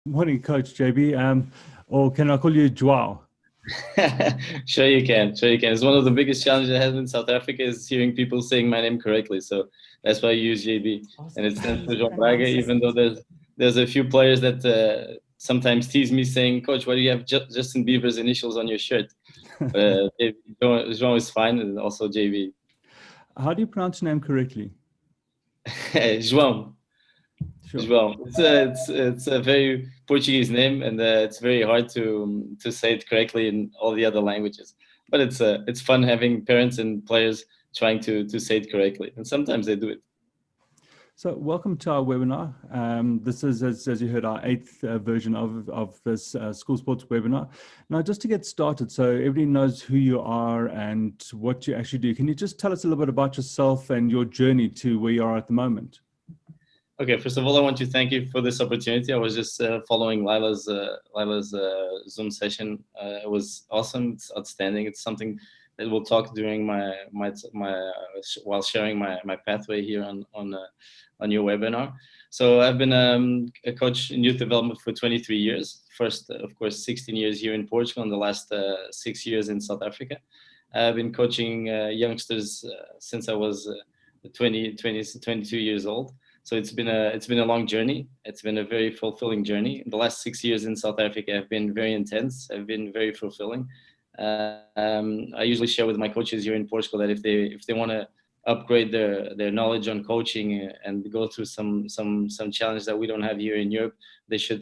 Morning, Coach JB. Or can I call you Joao? Sure you can. Sure you can. It's one of the biggest challenges I have in South Africa is hearing people saying my name correctly. So that's why I use JB, and it stands for João Braga. Even though there's a few players that sometimes tease me saying, "Coach, why do you have Justin Bieber's initials on your shirt?" João is fine, and also JB. How do you pronounce your name correctly? João. Sure. João. It's a very Portuguese name, and it's very hard to say it correctly in all the other languages. But it's fun having parents and players trying to say it correctly, and sometimes they do it. So welcome to our webinar. This is, as you heard, our eighth version of this school sports webinar. Now, just to get started, so everybody knows who you are and what you actually do, can you just tell us a little bit about yourself and your journey to where you are at the moment? Okay, first of all, I want to thank you for this opportunity. I was just following Lila's Zoom session. It was awesome. It's outstanding. It's something that we'll talk during my while sharing my pathway here on your webinar. So I've been a coach in youth development for 23 years. First, of course, 16 years here in Portugal, and the last 6 years in South Africa. I've been coaching youngsters since I was 22 years old. So it's been a long journey. It's been a very fulfilling journey. The last 6 years in South Africa have been very intense. Have been very fulfilling. I usually share with my coaches here in Portugal that if they want to upgrade their knowledge on coaching and go through some challenge that we don't have here in Europe, they should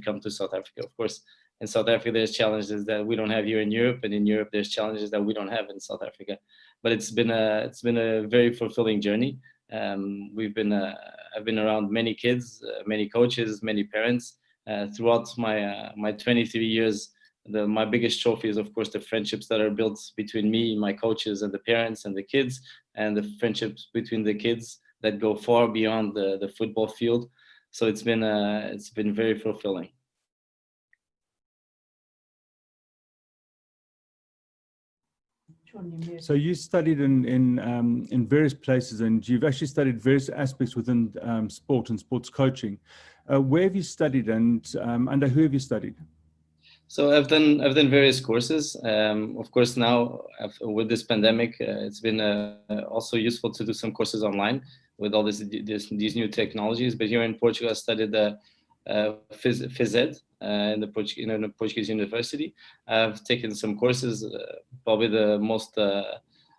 come to South Africa. Of course, in South Africa there's challenges that we don't have here in Europe, and in Europe there's challenges that we don't have in South Africa. But it's been a very fulfilling journey. I've been around many kids, many coaches, many parents throughout my 23 years. My biggest trophy is, of course, the friendships that are built between me, my coaches, and the parents and the kids, and the friendships between the kids that go far beyond the football field. So it's been very fulfilling. So you studied in various places, and you've actually studied various aspects within sport and sports coaching. Where have you studied, and under who have you studied? So I've done various courses. Of course, now with this pandemic, it's been also useful to do some courses online with all these new technologies. But here in Portugal, I studied the FISED in the Portuguese university. I've taken some courses. Probably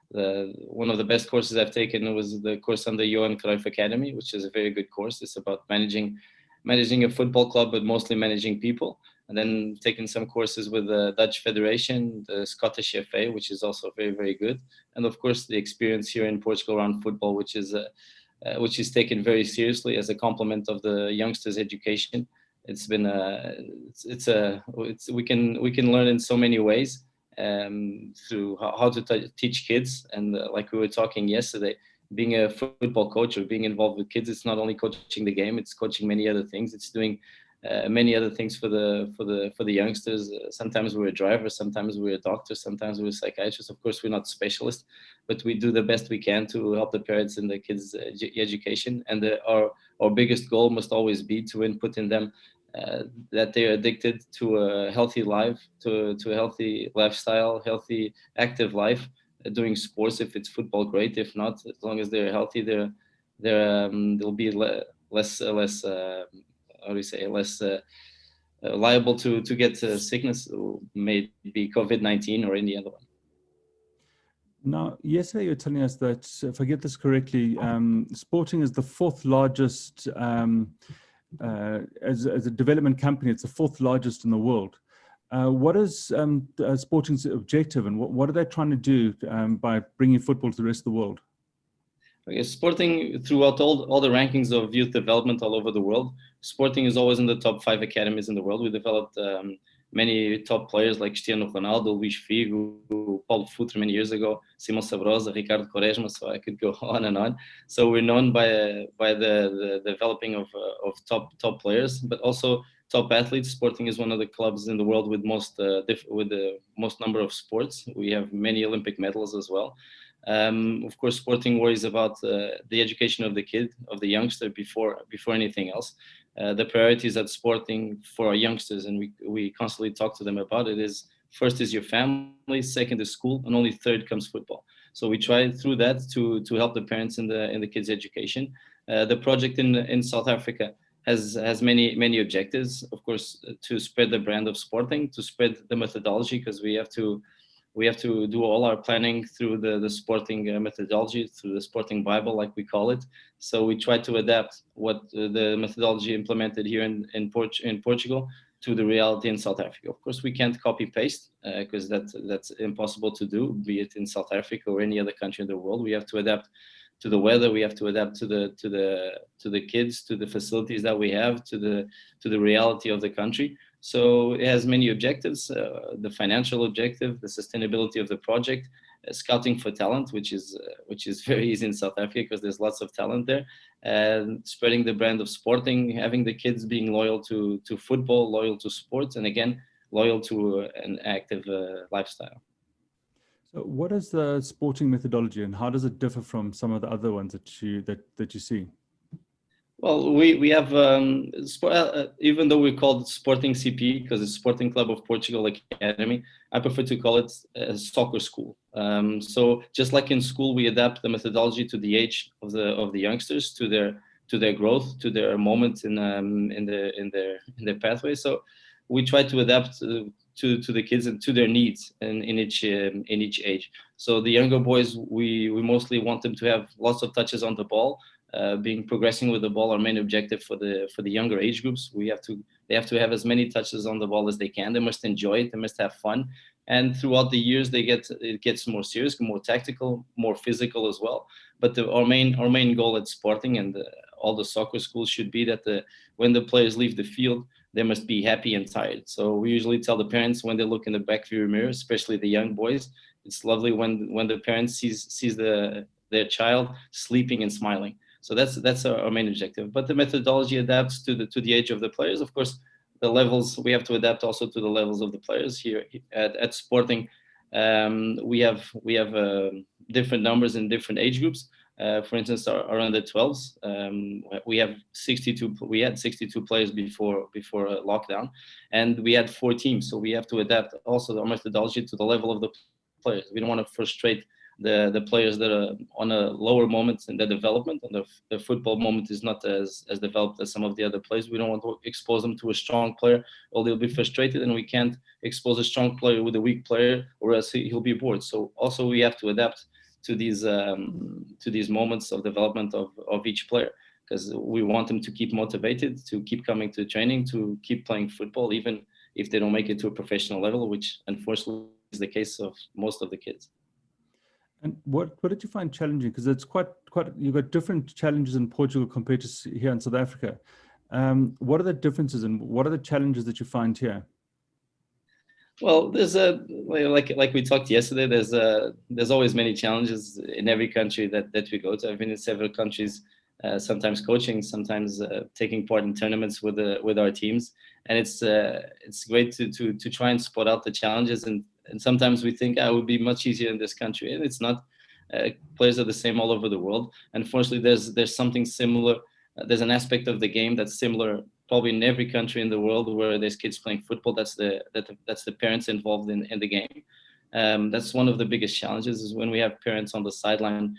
one of the best courses I've taken was the course on the Johan Cruyff Academy, which is a very good course. It's about managing a football club, but mostly managing people. And then taking some courses with the Dutch Federation, the Scottish FA, which is also very, very good. And of course, the experience here in Portugal around football, which is taken very seriously as a complement of the youngsters' education. It's been we can learn in so many ways through how to teach kids. And like we were talking yesterday, being a football coach or being involved with kids, it's not only coaching the game; it's coaching many other things. It's doing many other things for the youngsters. Sometimes we're a driver, sometimes we're a doctor, sometimes we're a psychiatrist. Of course, we're not specialists, but we do the best we can to help the parents and the kids' education. And our biggest goal must always be to input in them that they are addicted to a healthy life, to a healthy lifestyle, healthy active life. Doing sports, if it's football, great. If not, as long as they're healthy, they'll be less how do you say, less liable to get sickness, maybe COVID-19 or any other one. Now, yesterday you were telling us that, if I get this correctly, Sporting is the fourth largest, as a development company, it's the fourth largest in the world. What is Sporting's objective, and what are they trying to do by bringing football to the rest of the world? Okay, Sporting, throughout all the rankings of youth development all over the world, Sporting is always in the top 5 academies in the world. We developed many top players like Cristiano Ronaldo, Luís Figo, Paulo Futre many years ago, Simão Sabrosa, Ricardo Quaresma, so I could go on and on. So we're known by the developing of top players, but also top athletes. Sporting is one of the clubs in the world with the most number of sports. We have many Olympic medals as well. Of course, Sporting worries about the education of the kid, of the youngster, before anything else. the priorities at Sporting for our youngsters, and we constantly talk to them about it, is first is your family, second is school, and only third comes football. So we try through that to help the parents in the kids' education. The project in South Africa has many objectives. Of course, to spread the brand of Sporting, to spread the methodology, because we have to do all our planning through the Sporting methodology, through the Sporting Bible, like we call it. So we try to adapt what the methodology implemented here in Portugal to the reality in South Africa. Of course, we can't copy paste because that's impossible to do, be it in South Africa or any other country in the world. We have to adapt to the weather. We have to adapt to the kids, to the facilities that we have, to the reality of the country. So it has many objectives: the financial objective, the sustainability of the project, scouting for talent, which is very easy in South Africa because there's lots of talent there, and spreading the brand of Sporting, having the kids being loyal to football, loyal to sports, and again loyal to an active lifestyle. So what is the Sporting methodology, and how does it differ from some of the other ones that you see? Well, we have, even though we call it Sporting CP, because it's Sporting Club of Portugal Academy, I prefer to call it a soccer school. So just like in school, we adapt the methodology to the age of the youngsters, to their growth, to their moment in their pathway. So we try to adapt to the kids and to their needs in each age. So the younger boys, we mostly want them to have lots of touches on the ball. Progressing with the ball, our main objective for the younger age groups. They have to have as many touches on the ball as they can. They must enjoy it. They must have fun. And throughout the years, it gets more serious, more tactical, more physical as well. But our main goal at Sporting and all the soccer schools should be that when the players leave the field, they must be happy and tired. So we usually tell the parents when they look in the back view mirror, especially the young boys, it's lovely when the parent sees their child sleeping and smiling. So that's our main objective. But the methodology adapts to the age of the players. Of course, the levels, we have to adapt also to the levels of the players here at Sporting. We have different numbers in different age groups. For instance, our under 12s, we had 62 players before lockdown, and we had 4 teams. So we have to adapt also our methodology to the level of the players. We don't want to frustrate the players that are on a lower moment in their development, and the football moment is not as developed as some of the other players. We don't want to expose them to a strong player, or they'll be frustrated, and we can't expose a strong player with a weak player, or else he'll be bored. So also we have to adapt to these moments of development of each player, because we want them to keep motivated, to keep coming to training, to keep playing football, even if they don't make it to a professional level, which unfortunately is the case of most of the kids. And what did you find challenging? Because it's quite you've got different challenges in Portugal compared to here in South Africa. What are the differences, and what are the challenges that you find here? Well, there's like we talked yesterday. There's always many challenges in every country that we go to. I've been in several countries, sometimes coaching, sometimes taking part in tournaments with our teams, and it's great to try and spot out the challenges. And sometimes we think it would be much easier in this country, and it's not. Players are the same all over the world. Unfortunately, there's something similar. There's an aspect of the game that's similar, probably in every country in the world where there's kids playing football. That's the parents involved in the game. That's one of the biggest challenges, is when we have parents on the sideline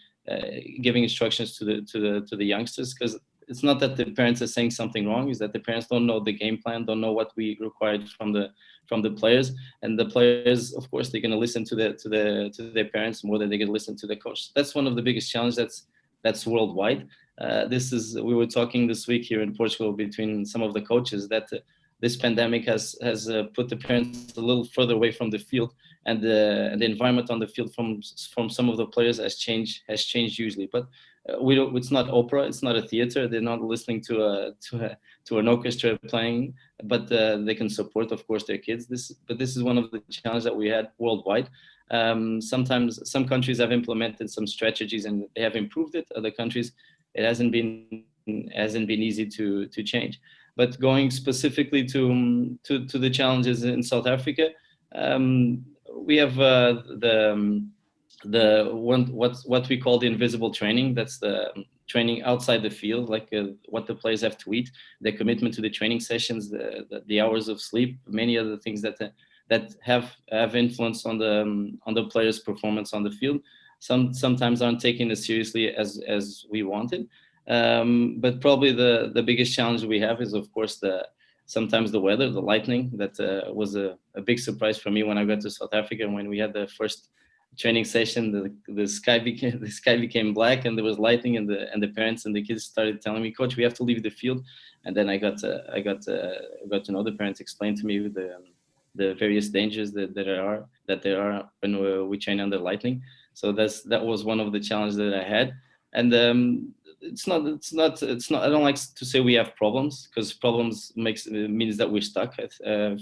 giving instructions to the youngsters, because it's not that the parents are saying something wrong, is that the parents don't know the game plan, don't know what we required from the players, and the players, of course, they're going to listen to their parents more than they're going to listen to the coach. That's one of the biggest challenges. That's worldwide. We were talking this week here in Portugal between some of the coaches that this pandemic has put the parents a little further away from the field, and the environment on the field from some of the players has changed hugely. But it's not opera, it's not a theater. They're not listening to an orchestra playing, but they can support, of course, their kids. But this is one of the challenges that we had worldwide. Sometimes some countries have implemented some strategies and they have improved it. Other countries, it hasn't been easy to change. But going specifically to the challenges in South Africa, we have what we call the invisible training. That's training outside the field, like what the players have to eat, their commitment to the training sessions, the hours of sleep, many other things that have influence on the players' performance on the field. Sometimes aren't taken as seriously as we wanted. But probably the biggest challenge we have is, of course, sometimes the weather, the lightning. That was a big surprise for me when I got to South Africa. When we had the first training session, the sky became black, and there was lightning, and the parents and the kids started telling me, "Coach, we have to leave the field." And then I got to know, the parents explained to me the various dangers that there are when we train under lightning. So that was one of the challenges that I had. And it's not I don't like to say we have problems, because problems means that we're stuck. I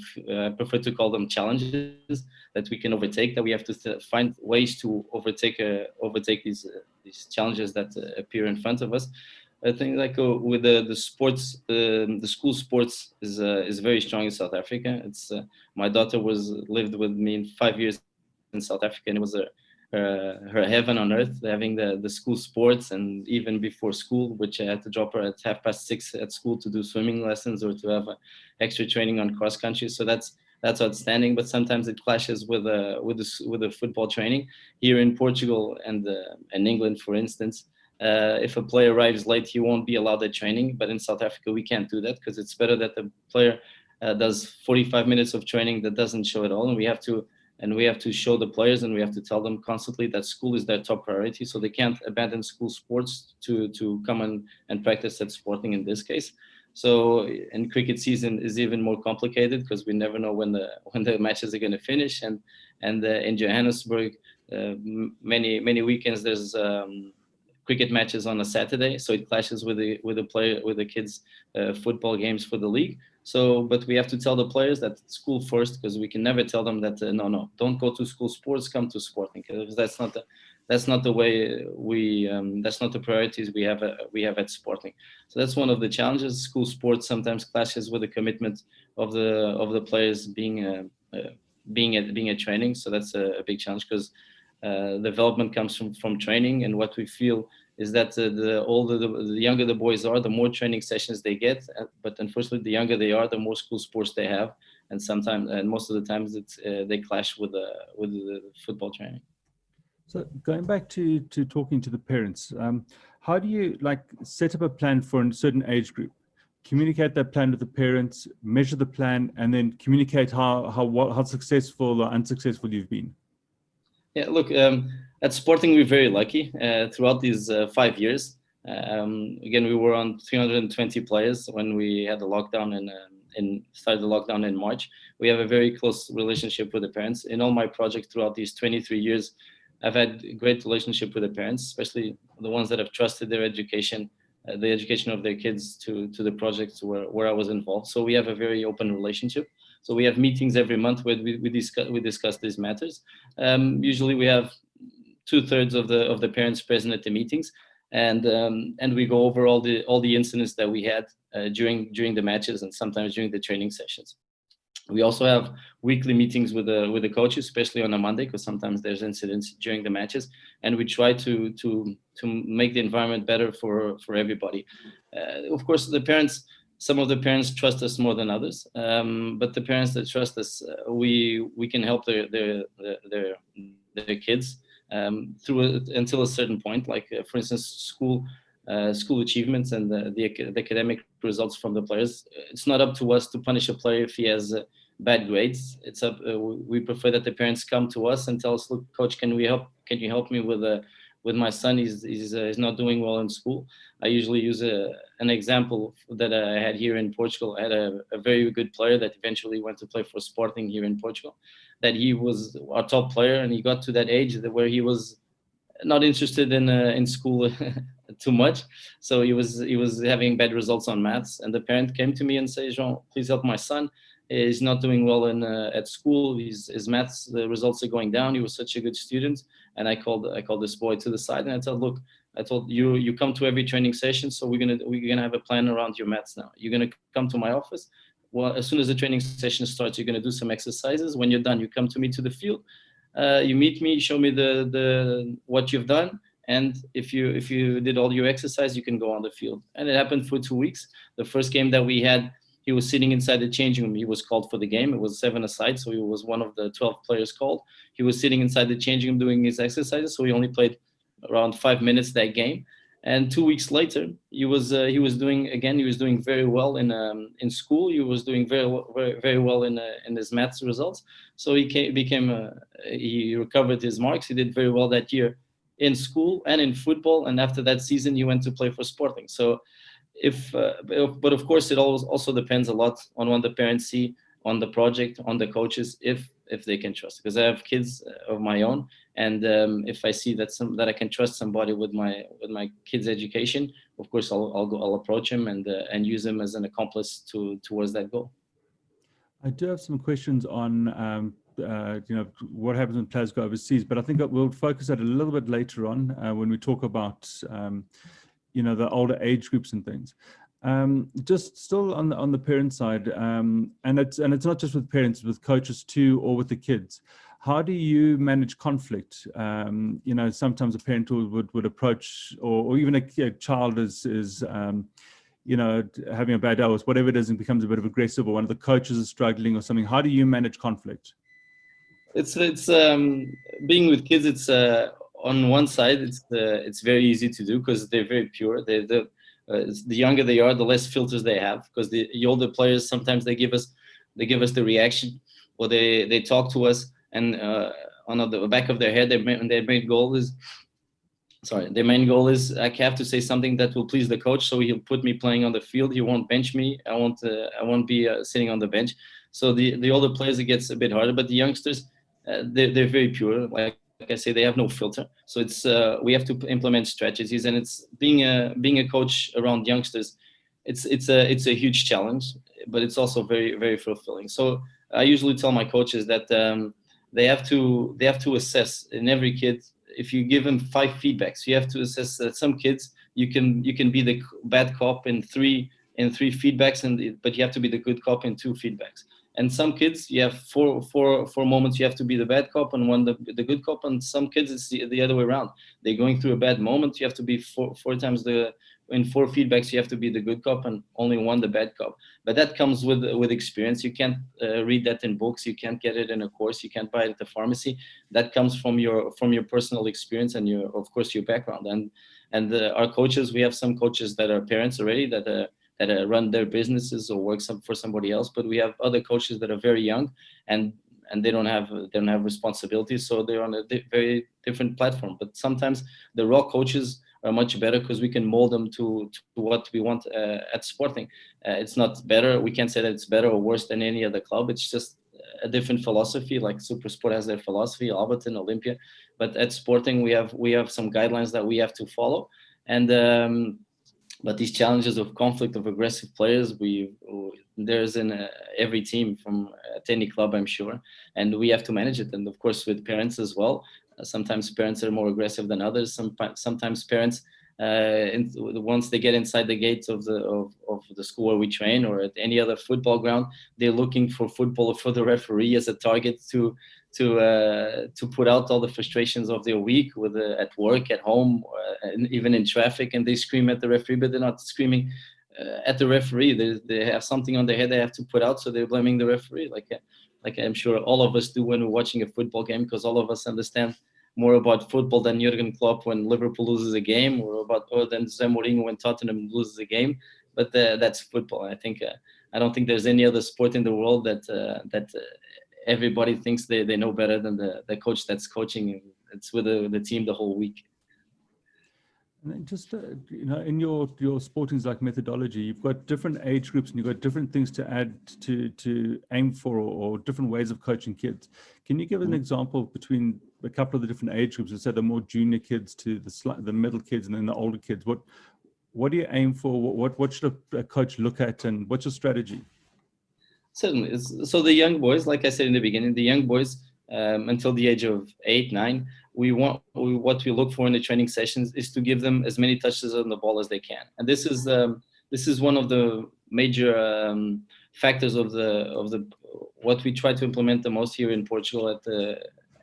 prefer to call them challenges that we can overtake, that we have to find ways to overtake these challenges that appear in front of us. I think like with the sports, the school sports is very strong in South Africa. It's my daughter lived with me in 5 years in South Africa, and it was her heaven on earth, having the school sports. And even before school, which I had to drop her at 6:30 at school to do swimming lessons or to have extra training on cross country. So that's outstanding. But sometimes it clashes with the football training here in Portugal and England, for instance. If a player arrives late, he won't be allowed at training. But in South Africa, we can't do that, because it's better that the player does 45 minutes of training that doesn't show at all. And we have to show the players, and we have to tell them constantly that school is their top priority. So they can't abandon school sports to come and practice at Sporting in this case. So, and cricket season is even more complicated, because we never know when the matches are going to finish. And in Johannesburg, many weekends there's cricket matches on a Saturday, so it clashes with the kids' football games for the league. So, but we have to tell the players that school first, because we can never tell them that no, don't go to school sports, come to Sporting, because that's not the way that's not the priorities we have at Sporting. So that's one of the challenges. School sports sometimes clashes with the commitment of the players being at training. So that's a big challenge, because development comes from training, and what we feel is that the older the younger the boys are, the more training sessions they get. But unfortunately, the younger they are, the more school sports they have, and most of the times they clash with the football training. So going back to talking to the parents, how do you set up a plan for a certain age group, communicate that plan with the parents, measure the plan, and then communicate how successful or unsuccessful you've been? Yeah, look, at Sporting, we're very lucky. Throughout these 5 years, again, we were on 320 players when we had the lockdown and started the lockdown in March. We have a very close relationship with the parents. In all my projects throughout these 23 years, I've had a great relationship with the parents, especially the ones that have trusted their education, the education of their kids to the projects where I was involved. So we have a very open relationship. So we have meetings every month where we discuss these matters. Usually we have 2/3 of the parents present at the meetings, and we go over all the incidents that we had during the matches, and sometimes during the training sessions. We also have weekly meetings with the coaches, especially on a Monday, because sometimes there's incidents during the matches, and we try to make the environment better for everybody. Of course, some of the parents trust us more than others, but the parents that trust us, we can help their kids through until a certain point. Like for instance, school achievements and the academic results from the players. It's not up to us to punish a player if he has bad grades. It's up. We prefer that the parents come to us and tell us, "Look, coach, can you help me with my son? He's not doing well in school." I usually use an example that I had here in Portugal. I had a very good player that eventually went to play for Sporting here in Portugal. That he was our top player, and he got to that age where he was not interested in school too much. So he was having bad results on maths, and the parent came to me and said, "João, please help my son. He's not doing well at school. His maths, the results are going down. He was such a good student." And I called this boy to the side, and I told, "Look, I told you come to every training session, so we're gonna have a plan around your maths now. You're gonna come to my office. Well, as soon as the training session starts, you're gonna do some exercises. When you're done, you come to me to the field. You meet me, show me the what you've done, and if you did all your exercise, you can go on the field. And it happened for 2 weeks. The first game that we had, he was sitting inside the changing room. He was called for the game. It was 7-a-side, so he was one of the 12 players called. He was sitting inside the changing room doing his exercises, so he only played around 5 minutes that game. And 2 weeks later, he was doing very well in school. He was doing very well in his maths results. So he recovered his marks. He did very well that year in school and in football. And after that season, he went to play for Sporting. So but of course, it also depends a lot on what the parents see, on the project, on the coaches, if they can trust. Because I have kids of my own, and if I see that I can trust somebody with my kids' education, of course I'll approach him and use him as an accomplice towards that goal. I do have some questions on what happens when players go overseas, but I think we'll focus that a little bit later on when we talk about the older age groups and things. Just still on the parent side, and it's not just with parents, it's with coaches too, or with the kids. How do you manage conflict? Sometimes a parent would approach, or even a child is having a bad day or whatever it is, and becomes a bit of aggressive, or one of the coaches is struggling or something. How do you manage conflict? It's being with kids. It's on one side, it's very easy to do because they're very pure. The younger they are, the less filters they have, because the older players sometimes they give us the reaction, or they talk to us, and on the back of their head, their main goal is I have to say something that will please the coach, so he'll put me playing on the field. He won't bench me. I won't be sitting on the bench. So the older players, it gets a bit harder, but the youngsters, they're very pure. Like I say, they have no filter. So it's we have to implement strategies, and it's being a coach around youngsters. It's a huge challenge, but it's also very, very fulfilling. So I usually tell my coaches that they have to assess in every kid. If you give them 5 feedbacks, you have to assess that some kids you can be the bad cop in three feedbacks, but you have to be the good cop in 2 feedbacks. And some kids, you have four moments you have to be the bad cop, and one the good cop. And some kids, it's the other way around. They're going through a bad moment. You have to be four times in 4 feedbacks, you have to be the good cop, and only one the bad cop. But that comes with experience. You can't read that in books. You can't get it in a course. You can't buy it at the pharmacy. That comes from your personal experience and of course your background. And our coaches, we have some coaches that are parents already that run their businesses or work for somebody else. But we have other coaches that are very young and they don't have responsibilities, so they're on a very different platform. But sometimes the raw coaches are much better because we can mold them to what we want at Sporting. It's not better. We can't say that it's better or worse than any other club. It's just a different philosophy. Like Supersport has their philosophy, Alberton, Olympia. But at Sporting, we have some guidelines that we have to follow. And but these challenges of conflict, of aggressive players, there's in every team from at any club, I'm sure, and we have to manage it. And of course, with parents as well. Sometimes parents are more aggressive than others. Sometimes parents, once they get inside the gates of the school where we train or at any other football ground, they're looking for football or for the referee as a target to put out all the frustrations of their week at work, at home, and even in traffic. And they scream at the referee, but they're not screaming at the referee. They have something on their head they have to put out, so they're blaming the referee. Like I'm sure all of us do when we're watching a football game, because all of us understand more about football than Jurgen Klopp when Liverpool loses a game, or than Jose Mourinho when Tottenham loses a game. But that's football. I think I don't think there's any other sport in the world that everybody thinks they know better than the coach that's coaching. It's with the team the whole week. And then just in your Sporting's like methodology, you've got different age groups and you've got different things to add to aim for, or different ways of coaching kids. Can you give an example between a couple of the different age groups? Let's say the more junior kids to the middle kids and then the older kids. What do you aim for? What should a coach look at, and what's your strategy? Certainly. So the young boys, like I said in the beginning, the young boys until the age of 8, 9. What we look for in the training sessions is to give them as many touches on the ball as they can, and this is one of the major factors of the what we try to implement the most here in Portugal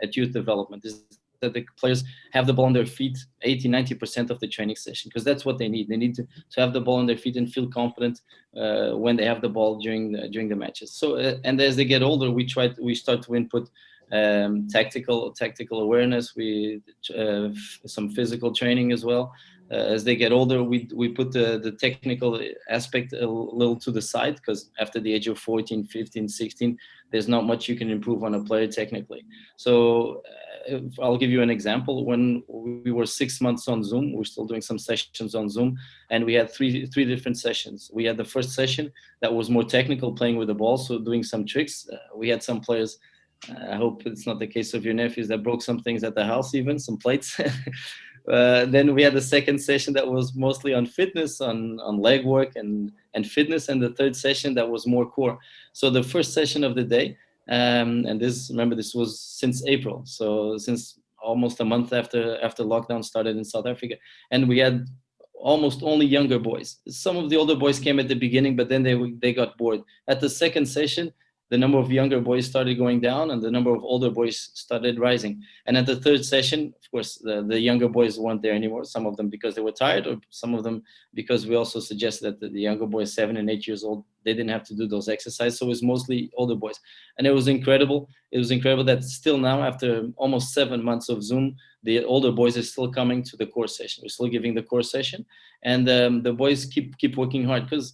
at youth development is that the players have the ball on their feet 80-90% of the training session, because that's what they need. They need to have the ball on their feet and feel confident when they have the ball during the matches. So and as they get older, we start to input tactical awareness, some physical training as well. As they get older, we put the technical aspect a little to the side, because after the age of 14, 15, 16, there's not much you can improve on a player technically. So I'll give you an example. When we were 6 months on Zoom, we're still doing some sessions on Zoom, and we had three different sessions. We had the first session that was more technical, playing with the ball, so doing some tricks. We had some players, I hope it's not the case of your nephews, that broke some things at the house, even some plates. Then we had the second session that was mostly on fitness, on leg work and fitness, and the third session that was more core. So the first session of the day, and this was since April, so since almost a month after lockdown started in South Africa, and we had almost only younger boys. Some of the older boys came at the beginning, but then they got bored. At the second session, the number of younger boys started going down and the number of older boys started rising. And at the third session, of course, the younger boys weren't there anymore. Some of them because they were tired, or some of them because we also suggested that the younger boys, 7 and 8 years old, they didn't have to do those exercises. So it was mostly older boys. And it was incredible. It was incredible that still now, after almost 7 months of Zoom, the older boys are still coming to the core session. We're still giving the core session. And the boys keep working hard, because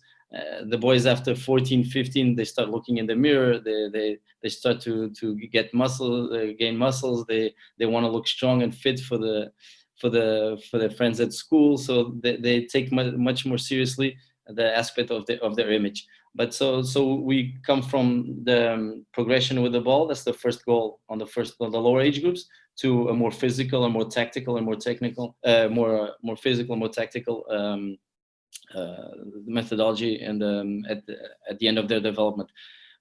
the boys after 14, 15, they start looking in the mirror. They start to get muscle, gain muscles. They want to look strong and fit for their friends at school. So they take much more seriously the aspect of their image. But so we come from the progression with the ball. That's the first goal on the lower age groups, to a more physical and more tactical and more technical, more physical, more tactical methodology, and at the end of their development.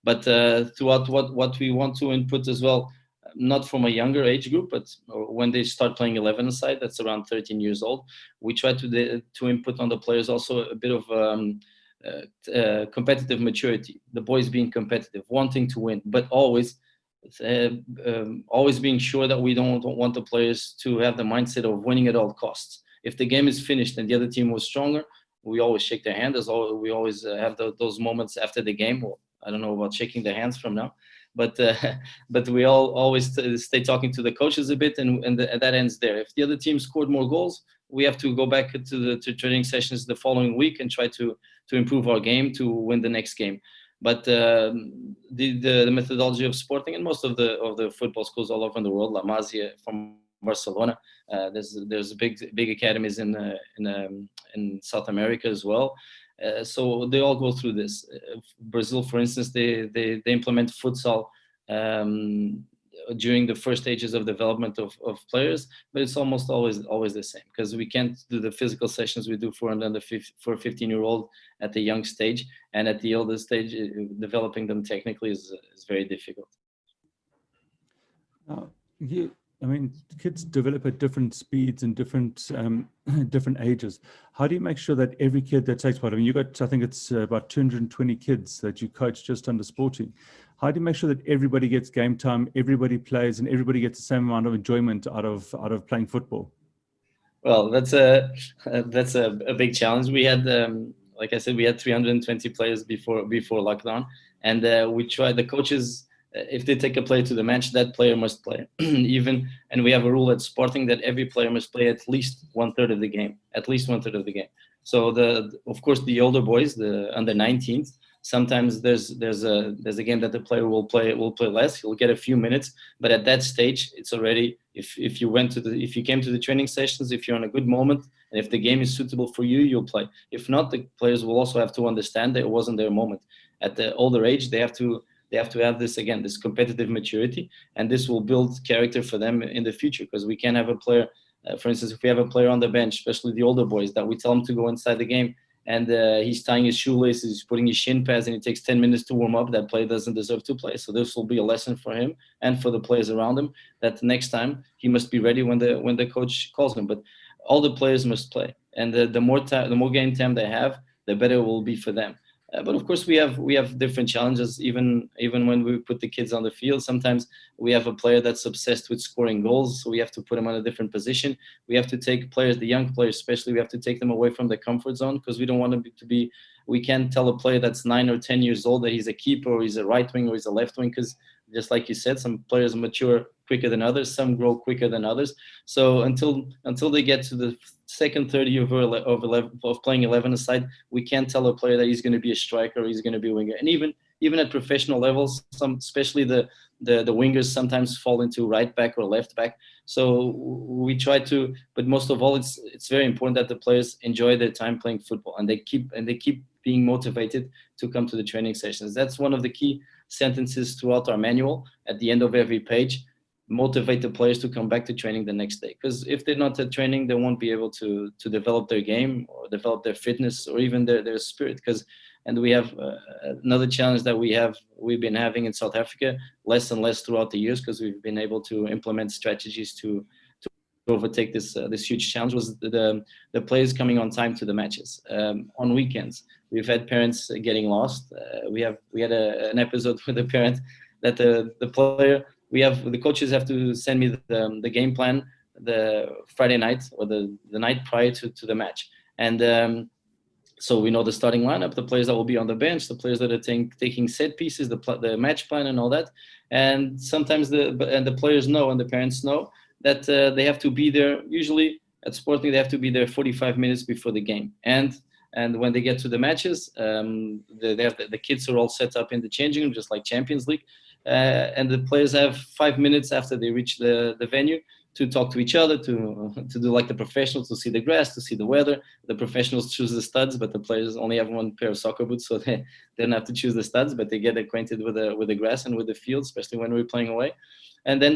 But throughout what we want to input as well, not from a younger age group, but when they start playing 11-a-side, that's around 13 years old, we try to input on the players also a bit of competitive maturity. The boys being competitive, wanting to win, but always being sure that we don't want the players to have the mindset of winning at all costs. If the game is finished and the other team was stronger, we always shake their hand. We always have those moments after the game. Well, I don't know about shaking their hands from now, but we always stay talking to the coaches a bit, and that ends there. If the other team scored more goals, we have to go back to training sessions the following week and try to improve our game to win the next game. But the methodology of Sporting and most of the football schools all over the world, La Masia from Barcelona, there's big academies in South America as well. So they all go through this. Brazil, for instance, they implement futsal during the first stages of development of players, but it's almost always the same, because we can't do the physical sessions we do for a 15-year-old at the young stage, and at the older stage, developing them technically is very difficult. Kids develop at different speeds and different ages. How do you make sure that every kid that takes part? I mean, you got, I think it's about 220 kids that you coach just under Sporting. How do you make sure that everybody gets game time, everybody plays, and everybody gets the same amount of enjoyment out of playing football? Well, that's a big challenge. We had, like I said, we had 320 players before lockdown, and we tried. The coaches, if they take a player to the match, that player must play. And we have a rule at Sporting that every player must play at least 1/3 of the game. At least 1/3 of the game. So of course the older boys, the under 19s, sometimes there's a game that the player will play less. He'll get a few minutes, but at that stage, it's already, if you came to the training sessions, if you're in a good moment, and if the game is suitable for you, you'll play. If not, the players will also have to understand that it wasn't their moment. At the older age, they have to have this competitive maturity, and this will build character for them in the future, because we can't have a player, for instance, if we have a player on the bench, especially the older boys, that we tell him to go inside the game, and he's tying his shoelaces, he's putting his shin pads, and it takes 10 minutes to warm up, that player doesn't deserve to play. So this will be a lesson for him and for the players around him, that next time he must be ready when the coach calls him. But all the players must play, and the more game time they have, the better it will be for them. But of course, we have different challenges. Even when we put the kids on the field, sometimes we have a player that's obsessed with scoring goals, so we have to put him on a different position. We have to take players, the young players especially, we have to take them away from the comfort zone, because we don't want them to be. We can't tell a player that's 9 or 10 years old that he's a keeper or he's a right wing or he's a left wing, because just like you said, some players mature quicker than others, some grow quicker than others. So until they get to the second, third year of playing 11 aside, we can't tell a player that he's going to be a striker or he's going to be a winger. And even at professional levels, especially the wingers sometimes fall into right back or left back. So we try to, but most of all, it's very important that the players enjoy their time playing football, and they keep being motivated to come to the training sessions. That's one of the key sentences throughout our manual at the end of every page. Motivate the players to come back to training the next day, because if they're not at training, they won't be able to develop their game or develop their fitness or even their spirit. And we have another challenge that we've been having in South Africa less and less throughout the years, because we've been able to implement strategies to overtake this huge challenge, was the players coming on time to the matches. On weekends, we've had parents getting lost. We had an episode with a parent that the player, the coaches have to send me the game plan the Friday night or the night prior to the match, and so we know the starting lineup, the players that will be on the bench, the players that are taking set pieces, the match plan and all that. And sometimes the players know and the parents know that they have to be there. Usually at Sporting, they have to be there 45 minutes before the game. And when they get to the matches, the kids are all set up in the changing room, just like Champions League. And the players have 5 minutes after they reach the venue to talk to each other, to do like the professionals, to see the grass, to see the weather. The professionals choose the studs, but the players only have one pair of soccer boots, so they don't have to choose the studs, but they get acquainted with the grass and with the field, especially when we're playing away. And then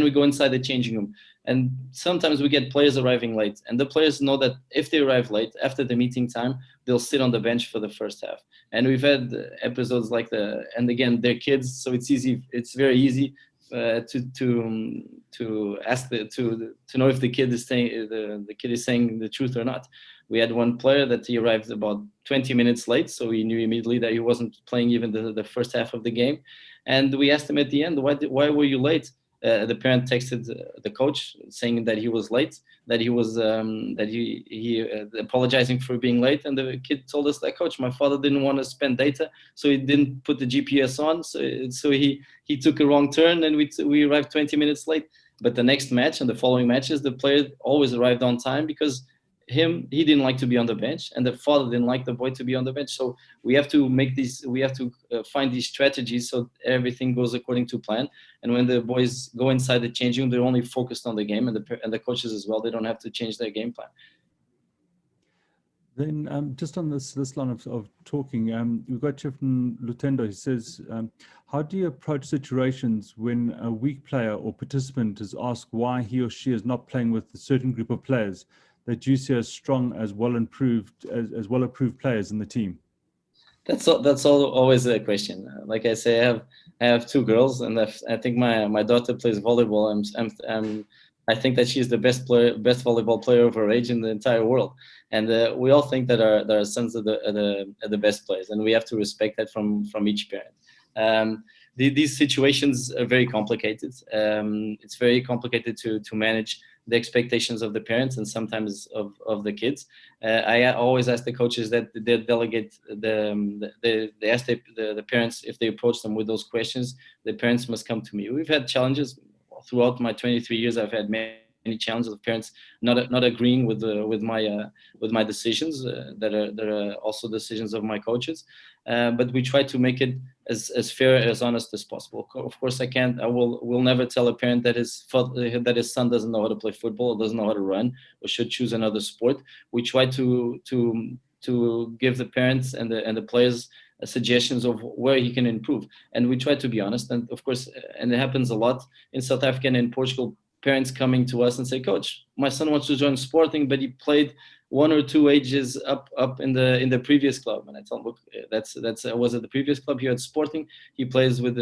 we go inside the changing room. And sometimes we get players arriving late, and the players know that if they arrive late after the meeting time, they'll sit on the bench for the first half. And we've had episodes like and again, they're kids, so it's very easy to ask to know if the kid is saying the truth or not. We had one player that he arrived about 20 minutes late, so we knew immediately that he wasn't playing even the first half of the game. And we asked him at the end, why were you late? The parent texted the coach saying that he was late, that he was apologizing for being late, and the kid told us that, coach, my father didn't want to spend data, so he didn't put the GPS on, so he took a wrong turn, and we arrived 20 minutes late. But the next match and the following matches, the player always arrived on time, because he didn't like to be on the bench, and the father didn't like the boy to be on the bench. So we have to find these strategies so everything goes according to plan. And when the boys go inside the changing room, they're only focused on the game, and the coaches as well, they don't have to change their game plan. Then just on this line of talking, we've got Chifton Lutendo. He says, how do you approach situations when a weak player or participant is asked why he or she is not playing with a certain group of players that you see as strong, as well-improved players in the team? That's always a question. Like I say, I have two girls, and I think my daughter plays volleyball. I think that she's the best volleyball player of her age in the entire world. And we all think that our sons are the best players, and we have to respect that from each parent. These situations are very complicated. It's very complicated to manage the expectations of the parents and sometimes of the kids. I always ask the coaches that they delegate they ask the parents, if they approach them with those questions, the parents must come to me. We've had challenges throughout my 23 years. I've had many challenges of parents not agreeing with my decisions that are also decisions of my coaches, but we try to make it as fair, as honest as possible. Of course, I will never tell a parent that his son doesn't know how to play football or doesn't know how to run or should choose another sport. We try to give the parents and the players suggestions of where he can improve, and we try to be honest. And of course, and it happens a lot in South Africa and in Portugal, parents coming to us and say, coach, my son wants to join Sporting, but he played 1 or 2 ages up in the previous club. And I tell him, look, that's was at the previous club. Here at Sporting, he plays with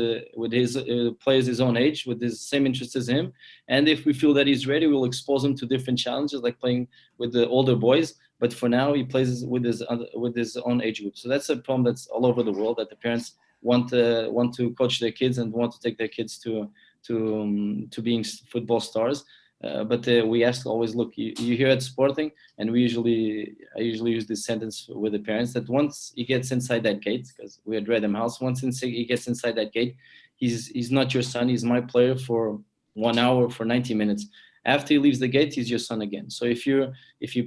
his players his own age, with the same interests as him. And if we feel that he's ready, we'll expose him to different challenges, like playing with the older boys. but for now he plays with his own age group. So that's a problem that's all over the world, that the parents want to coach their kids and want to take their kids to being football stars. But we ask always, look, you here at Sporting, and I usually use this sentence with the parents, that once he gets inside that gate, because we at Redham House, once he gets inside that gate, he's not your son, he's my player for 1 hour, for 90 minutes. After he leaves the gate, he's your son again. So if you're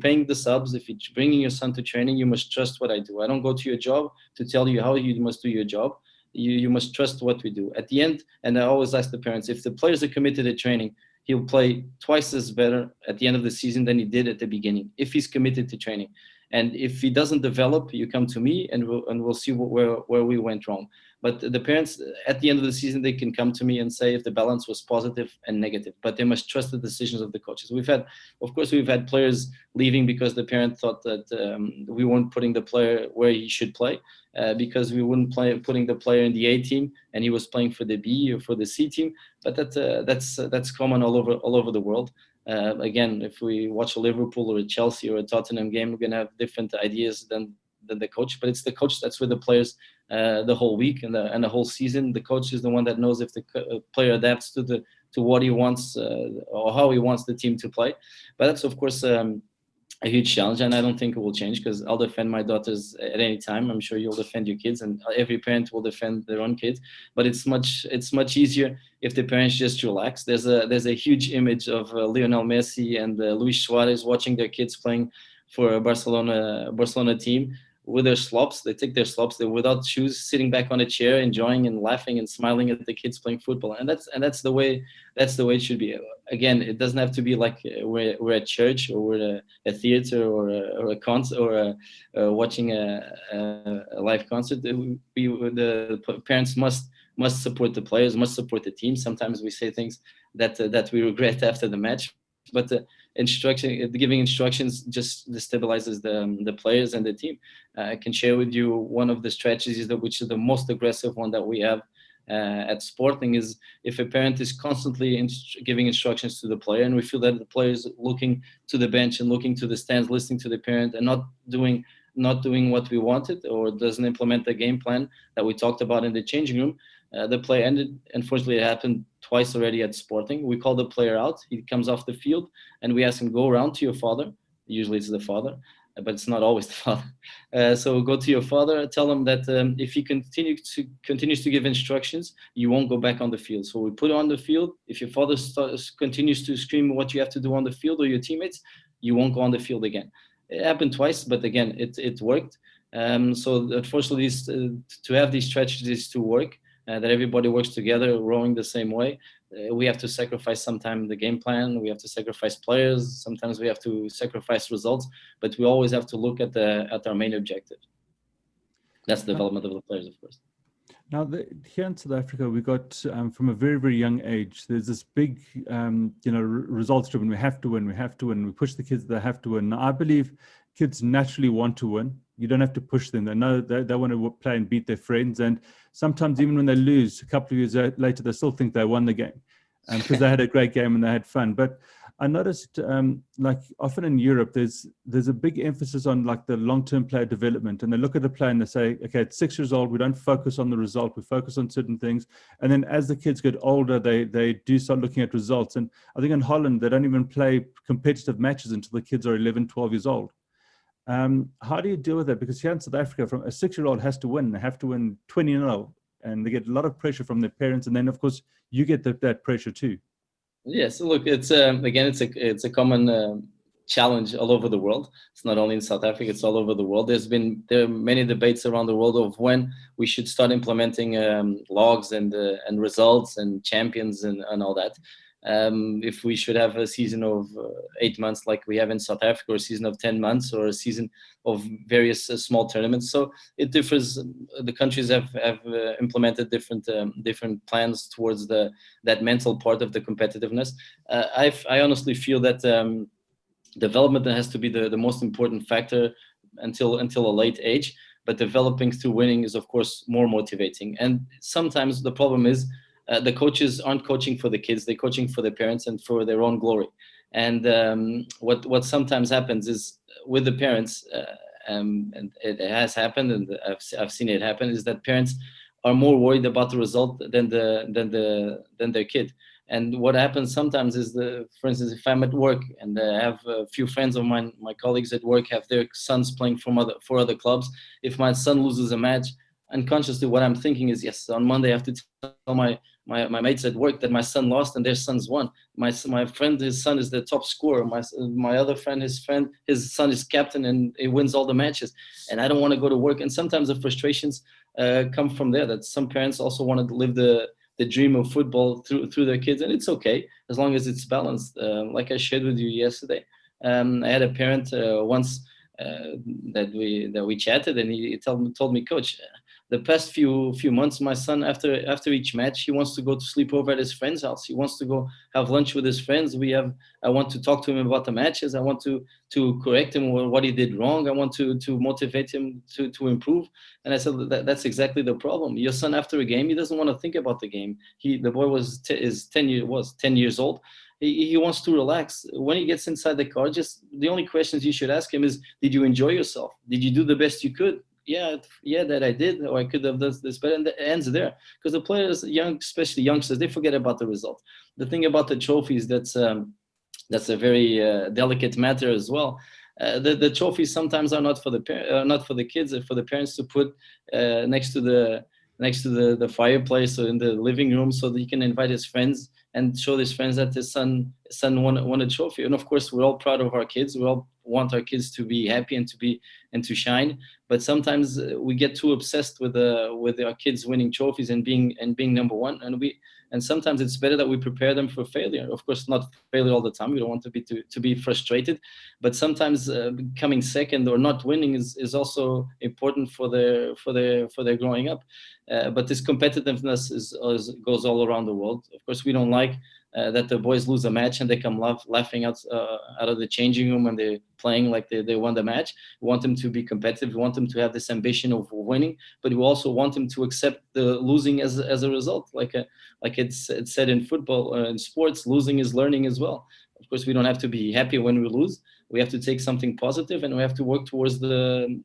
paying the subs, if you're bringing your son to training, you must trust what I do. I don't go to your job to tell you how you must do your job. You must trust what we do. At the end, and I always ask the parents, if the players are committed to training, he'll play twice as better at the end of the season than he did at the beginning, if he's committed to training. And if he doesn't develop, you come to me, and we'll see where we went wrong. But the parents, at the end of the season, they can come to me and say if the balance was positive and negative, but they must trust the decisions of the coaches. We've had players leaving because the parent thought that we weren't putting the player where he should play, because we wouldn't putting the player in the A team and he was playing for the B or for the C team. But that's common all over the world. Again, if we watch a Liverpool or a Chelsea or a Tottenham game, we're going to have different ideas than the coach, but it's the coach that's with the players the whole week and the whole season. The coach is the one that knows if the player adapts to what he wants or how he wants the team to play. But that's, of course, a huge challenge, and I don't think it will change, because I'll defend my daughters at any time. I'm sure you'll defend your kids, and every parent will defend their own kids. But it's much easier if the parents just relax. There's a huge image of Lionel Messi and Luis Suarez watching their kids playing for a Barcelona team with their slops. They take their slops, they're without shoes, sitting back on a chair, enjoying and laughing and smiling at the kids playing football. And that's the way it should be. Again, it doesn't have to be like we're at church, or we're at a theater, or a concert, or watching a live concert. The parents must support the players, must support the team. Sometimes we say things that we regret after the match, but giving instructions just destabilizes the players and the team. I can share with you one of the strategies which is the most aggressive one that we have at Sporting, is if a parent is constantly giving instructions to the player, and we feel that the player is looking to the bench and looking to the stands, listening to the parent, and not doing what we wanted, or doesn't implement the game plan that we talked about in the changing room, the play ended. Unfortunately, it happened twice already at Sporting. We call the player out, he comes off the field, and we ask him, go around to your father. Usually it's the father, but it's not always the father. So go to your father, tell him that if he continues to give instructions, you won't go back on the field. So we put on the field. If your father continues to scream what you have to do on the field, or your teammates, you won't go on the field again. It happened twice, but again, it worked. So unfortunately, to have these strategies to work, that everybody works together, rowing the same way, we have to sacrifice sometimes the game plan. We have to sacrifice players. Sometimes we have to sacrifice results, but we always have to look at our main objective. That's the development of the players, of course. Now, here in South Africa, we got from a very, very young age, there's this big, results driven. We have to win. We push the kids, they have to win. Now, I believe kids naturally want to win. You don't have to push them. They know they want to play and beat their friends. And sometimes even when they lose, a couple of years later, they still think they won the game because they had a great game and they had fun. But I noticed, like often in Europe, there's a big emphasis on like the long-term player development, and they look at the player and they say, okay, at 6 years old, we don't focus on the result, we focus on certain things, and then as the kids get older, they do start looking at results. And I think in Holland, they don't even play competitive matches until the kids are 11, 12 years old. How do you deal with that? Because here in South Africa, from a 6-year-old has to win, they have to win 20-0, and they get a lot of pressure from their parents, and then of course you get that pressure too. Yes, look, it's a common challenge all over the world. It's not only in South Africa; it's all over the world. There are many debates around the world of when we should start implementing logs and results and champions and all that. If we should have a season of 8 months like we have in South Africa, or a season of 10 months, or a season of various small tournaments. So it differs. The countries have implemented different plans towards that mental part of the competitiveness. I honestly feel that development has to be the most important factor until a late age, but developing through winning is of course more motivating. And sometimes the problem is the coaches aren't coaching for the kids, they're coaching for their parents and for their own glory. And what sometimes happens is with the parents, and it has happened, and I've seen it happen, is that parents are more worried about the result than their kid. And what happens sometimes is, for instance, if I'm at work and I have a few friends of mine, my colleagues at work have their sons playing for other clubs. If my son loses a match, unconsciously what I'm thinking is, yes, on Monday I have to tell my mates at work that my son lost and their sons won. My friend, his son is the top scorer. My other friend, his son is captain and he wins all the matches. And I don't want to go to work. And sometimes the frustrations come from there. That some parents also want to live the dream of football through their kids, and it's okay as long as it's balanced. Like I shared with you yesterday, I had a parent once that we chatted, and he told me, Coach, the past few months, my son, after each match, he wants to go to sleep over at his friend's house. He wants to go have lunch with his friends. I want to talk to him about the matches. I want to correct him on what he did wrong. I want to motivate him to improve. And I said, that's exactly the problem. Your son, after a game, he doesn't want to think about the game. The boy was 10 years old. He wants to relax. When he gets inside the car, just the only questions you should ask him is, did you enjoy yourself? Did you do the best you could? Yeah, that I did, or I could have done this better, and it ends there. Because the players, especially youngsters, they forget about the result. The thing about the trophies, that's a very delicate matter as well. The trophies sometimes are not for the kids, they're for the parents to put next to the fireplace or in the living room, so that he can invite his friends and show his friends that his son won a trophy. And of course, we're all proud of our kids. We all want our kids to be happy and to shine. But sometimes we get too obsessed with our kids winning trophies and being number one. And sometimes it's better that we prepare them for failure. Of course, not failure all the time. We don't want to be frustrated, but sometimes becoming second or not winning is also important for their growing up. But this competitiveness goes all around the world. Of course, we don't like that the boys lose a match and they come laughing out of the changing room when they're playing like they won the match. We want them to be competitive. We want them to have this ambition of winning, but we also want them to accept the losing as a result. Like it's said in football, in sports, losing is learning as well. Of course, we don't have to be happy when we lose. We have to take something positive, and we have to work towards the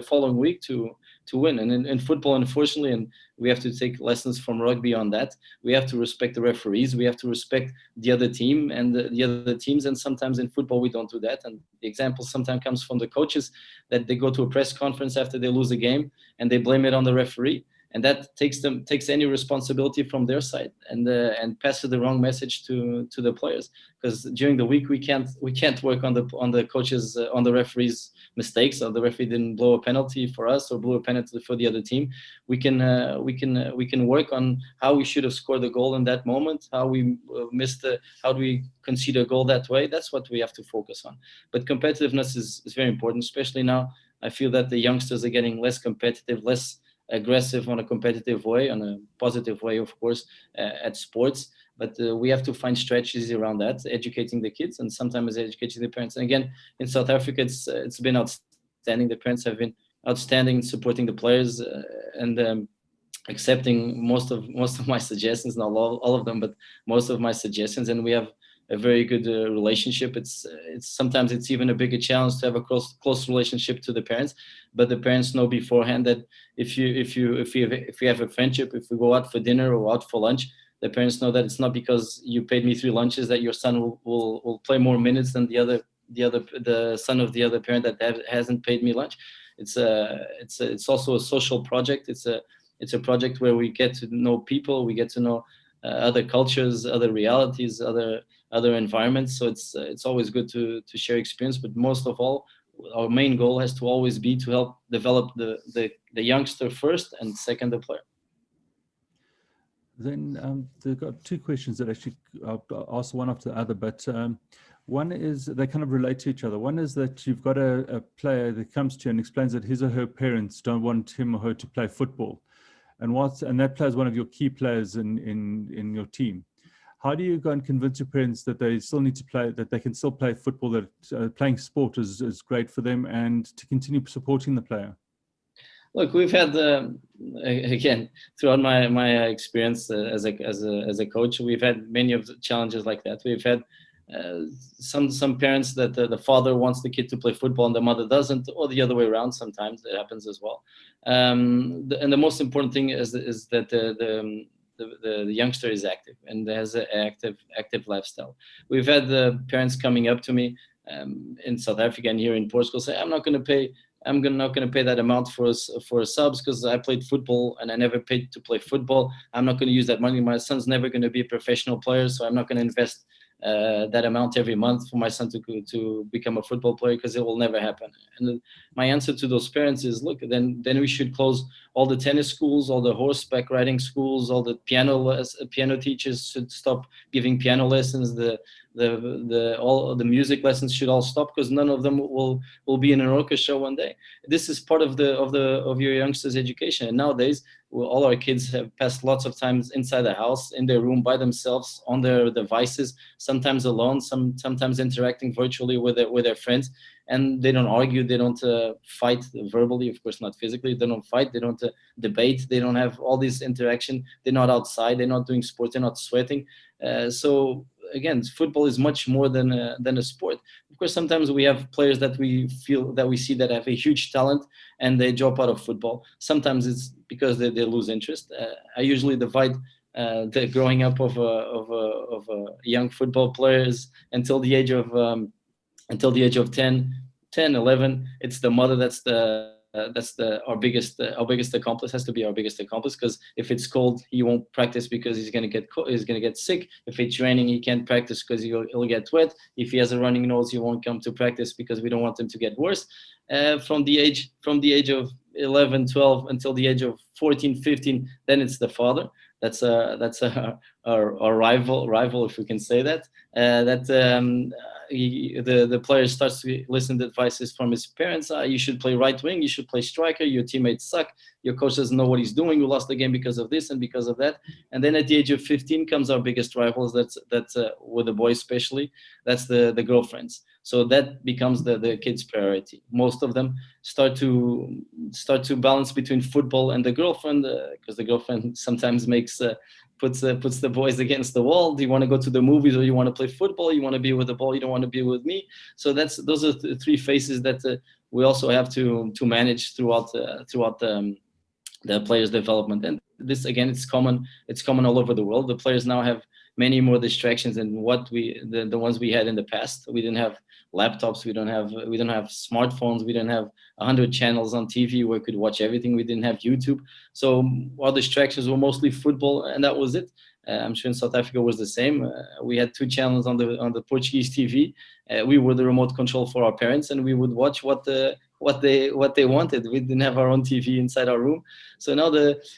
following week to win. And in football, unfortunately, and we have to take lessons from rugby on that. We have to respect the referees. We have to respect the other team and the other teams. And sometimes in football, we don't do that. And the example sometimes comes from the coaches, that they go to a press conference after they lose a game and they blame it on the referee. And that takes any responsibility from their side, and passes the wrong message to the players. Because during the week we can't work on the coaches, on the referees' mistakes, or the referee didn't blow a penalty for us or blew a penalty for the other team. We can work on how we should have scored the goal in that moment, how we how do we concede a goal that way. That's what we have to focus on. But competitiveness is very important, especially now. I feel that the youngsters are getting less competitive, less aggressive on a competitive way, on a positive way, of course, at sports. But we have to find strategies around that, educating the kids and sometimes educating the parents. And again, in South Africa, it's been outstanding. The parents have been outstanding in supporting the players and accepting most of my suggestions, not all of them, but most of my suggestions. And we have a very good relationship. It's sometimes it's even a bigger challenge to have a close relationship to the parents, but the parents know beforehand that if you have a friendship, if we go out for dinner or out for lunch, the parents know that it's not because you paid me 3 lunches that your son will play more minutes than the son of the other parent that hasn't paid me lunch. It's also a social project. It's a project where we get to know people, we get to know other cultures, other realities, other environments. So it's always good to share experience. But most of all, our main goal has to always be to help develop the youngster first, and second the player. Then they've got 2 questions that actually I'll ask one after the other, but one is, they kind of relate to each other. One is that you've got a player that comes to you and explains that his or her parents don't want him or her to play football, and that player is one of your key players in your team. How do you go and convince your parents that they still need to play, that they can still play football, that playing sport is great for them, and to continue supporting the player? Look, we've had again, throughout my experience as a coach, we've had many of the challenges like that. We've had Some parents that the father wants the kid to play football and the mother doesn't, or the other way around. Sometimes it happens as well. And the most important thing is that the youngster is active and has an active lifestyle. We've had the parents coming up to me in South Africa and here in Portugal say, I'm not going to pay that amount for subs because I played football and I never paid to play football. I'm not going to use that money. My son's never going to be a professional player, so I'm not going to invest that amount every month for my son to become a football player because it will never happen. And my answer to those parents is, look, then we should close all the tennis schools, all the horseback riding schools, all the piano teachers should stop giving piano lessons. All the music lessons should all stop because none of them will be in an orchestra one day. This is part of your youngsters' education. And nowadays, all our kids have passed lots of times inside the house, in their room by themselves, on their devices, sometimes alone, sometimes interacting virtually with their friends. And they don't argue, they don't fight verbally, of course not physically, they don't fight, they don't debate, they don't have all this interaction, they're not outside, they're not doing sports, they're not sweating. So again, football is much more than a sport. Of course, sometimes we have players that we see that have a huge talent and they drop out of football. Sometimes it's because they lose interest. I usually divide the growing up of young football players until the age of 10, 11. It's the mother that's our biggest accomplice, has to be our biggest accomplice, because if it's cold he won't practice because he's gonna get sick. If it's raining he can't practice because he'll get wet. If he has a running nose he won't come to practice because we don't want him to get worse. From the age of 11, 12 until the age of 14, 15, then it's the father. That's our rival, if we can say that. The player starts to listen to advices from his parents. You should play right wing, you should play striker, your teammates suck, your coach doesn't know what he's doing, you lost the game because of this and because of that. And then at the age of 15 comes our biggest rivals. That's with the boys especially, that's the girlfriends. So that becomes the kids' priority. Most of them start to balance between football and the girlfriend, because the girlfriend sometimes puts the boys against the wall. Do you want to go to the movies, or you want to play football? You want to be with the ball, you don't want to be with me. So those are the three phases that we also have to manage throughout the players' development. And this, again, it's common all over the world. The players now have many more distractions than the ones we had in the past. We didn't have laptops, we don't have smartphones, we didn't have 100 channels on TV where we could watch everything. We didn't have YouTube. So our distractions were mostly football, and that was it. I'm sure in South Africa was the same. We had 2 channels on the Portuguese TV. We were the remote control for our parents, and we would watch what they wanted. We didn't have our own TV inside our room. So now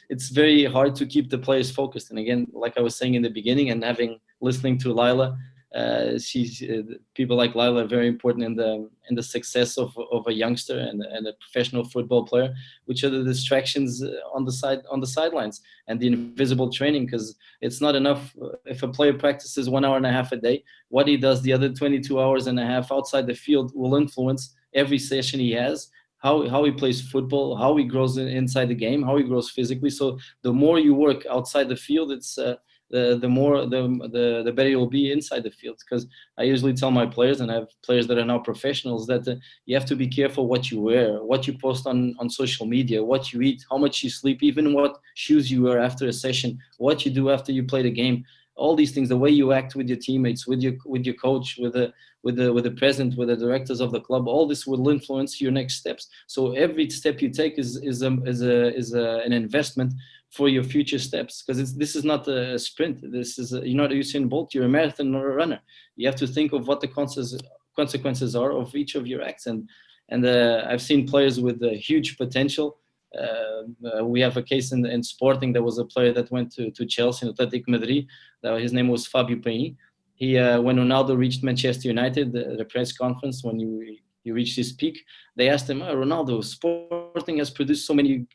it's very hard to keep the players focused. And again, like I was saying in the beginning, and listening to Lila, people like Lila are very important in the success of a youngster and a professional football player, which are the distractions on the sidelines and the invisible training. Because it's not enough if a player practices 1 hour and a half a day. What he does the other 22 hours and a half outside the field will influence every session he has, how he plays football, how he grows inside the game, how he grows physically. So the more you work outside the field, it's the better you'll be inside the field. Because I usually tell my players, and I have players that are now professionals, that you have to be careful what you wear, what you post on social media, what you eat, how much you sleep, even what shoes you wear after a session, what you do after you play the game. All these things, the way you act with your teammates, with your coach, with the president, with the directors of the club, all this will influence your next steps. So every step you take is an investment for your future steps, because this is not a sprint. This is you're not Usain Bolt. You're a marathon runner. You have to think of what the consequences are of each of your acts. And I've seen players with huge potential. We have a case in Sporting. There was a player that went to Chelsea and Athletic Madrid. His name was Fábio Paim. He when Ronaldo reached Manchester United, the press conference when he reached his peak, they asked him, Ronaldo, Sporting has produced so many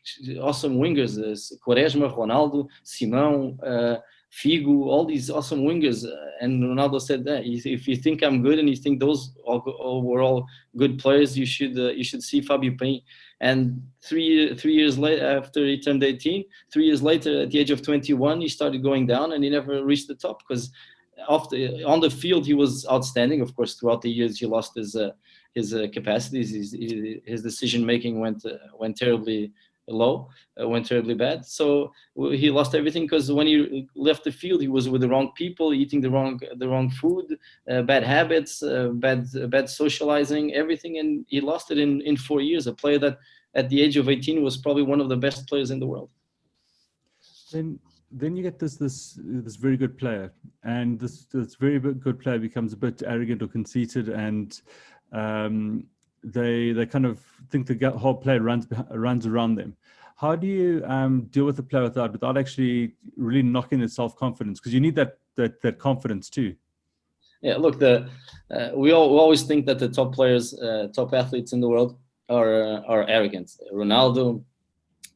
awesome wingers, Quaresma, Ronaldo, Simão, Figo, all these awesome wingers. And Ronaldo said that if you think I'm good and you think those were all good players, you should see Fábio Paim. And three years later, after he turned 18, 3 years later, at the age of 21, he started going down and he never reached the top, because on the field, he was outstanding. Of course, throughout the years, he lost his capacities. His decision making went terribly low, went terribly bad. So he lost everything, because when he left the field, he was with the wrong people, eating the wrong food, bad habits, bad socializing, everything, and he lost it in 4 years. A player that at the age of 18 was probably one of the best players in the world. Then you get this very good player, and this very good player becomes a bit arrogant or conceited, and they kind of think the whole play runs around them. How do you deal with a player without actually really knocking their self-confidence? Because you need that confidence too. Yeah, look, we always think that the top players, top athletes in the world are arrogant. Ronaldo,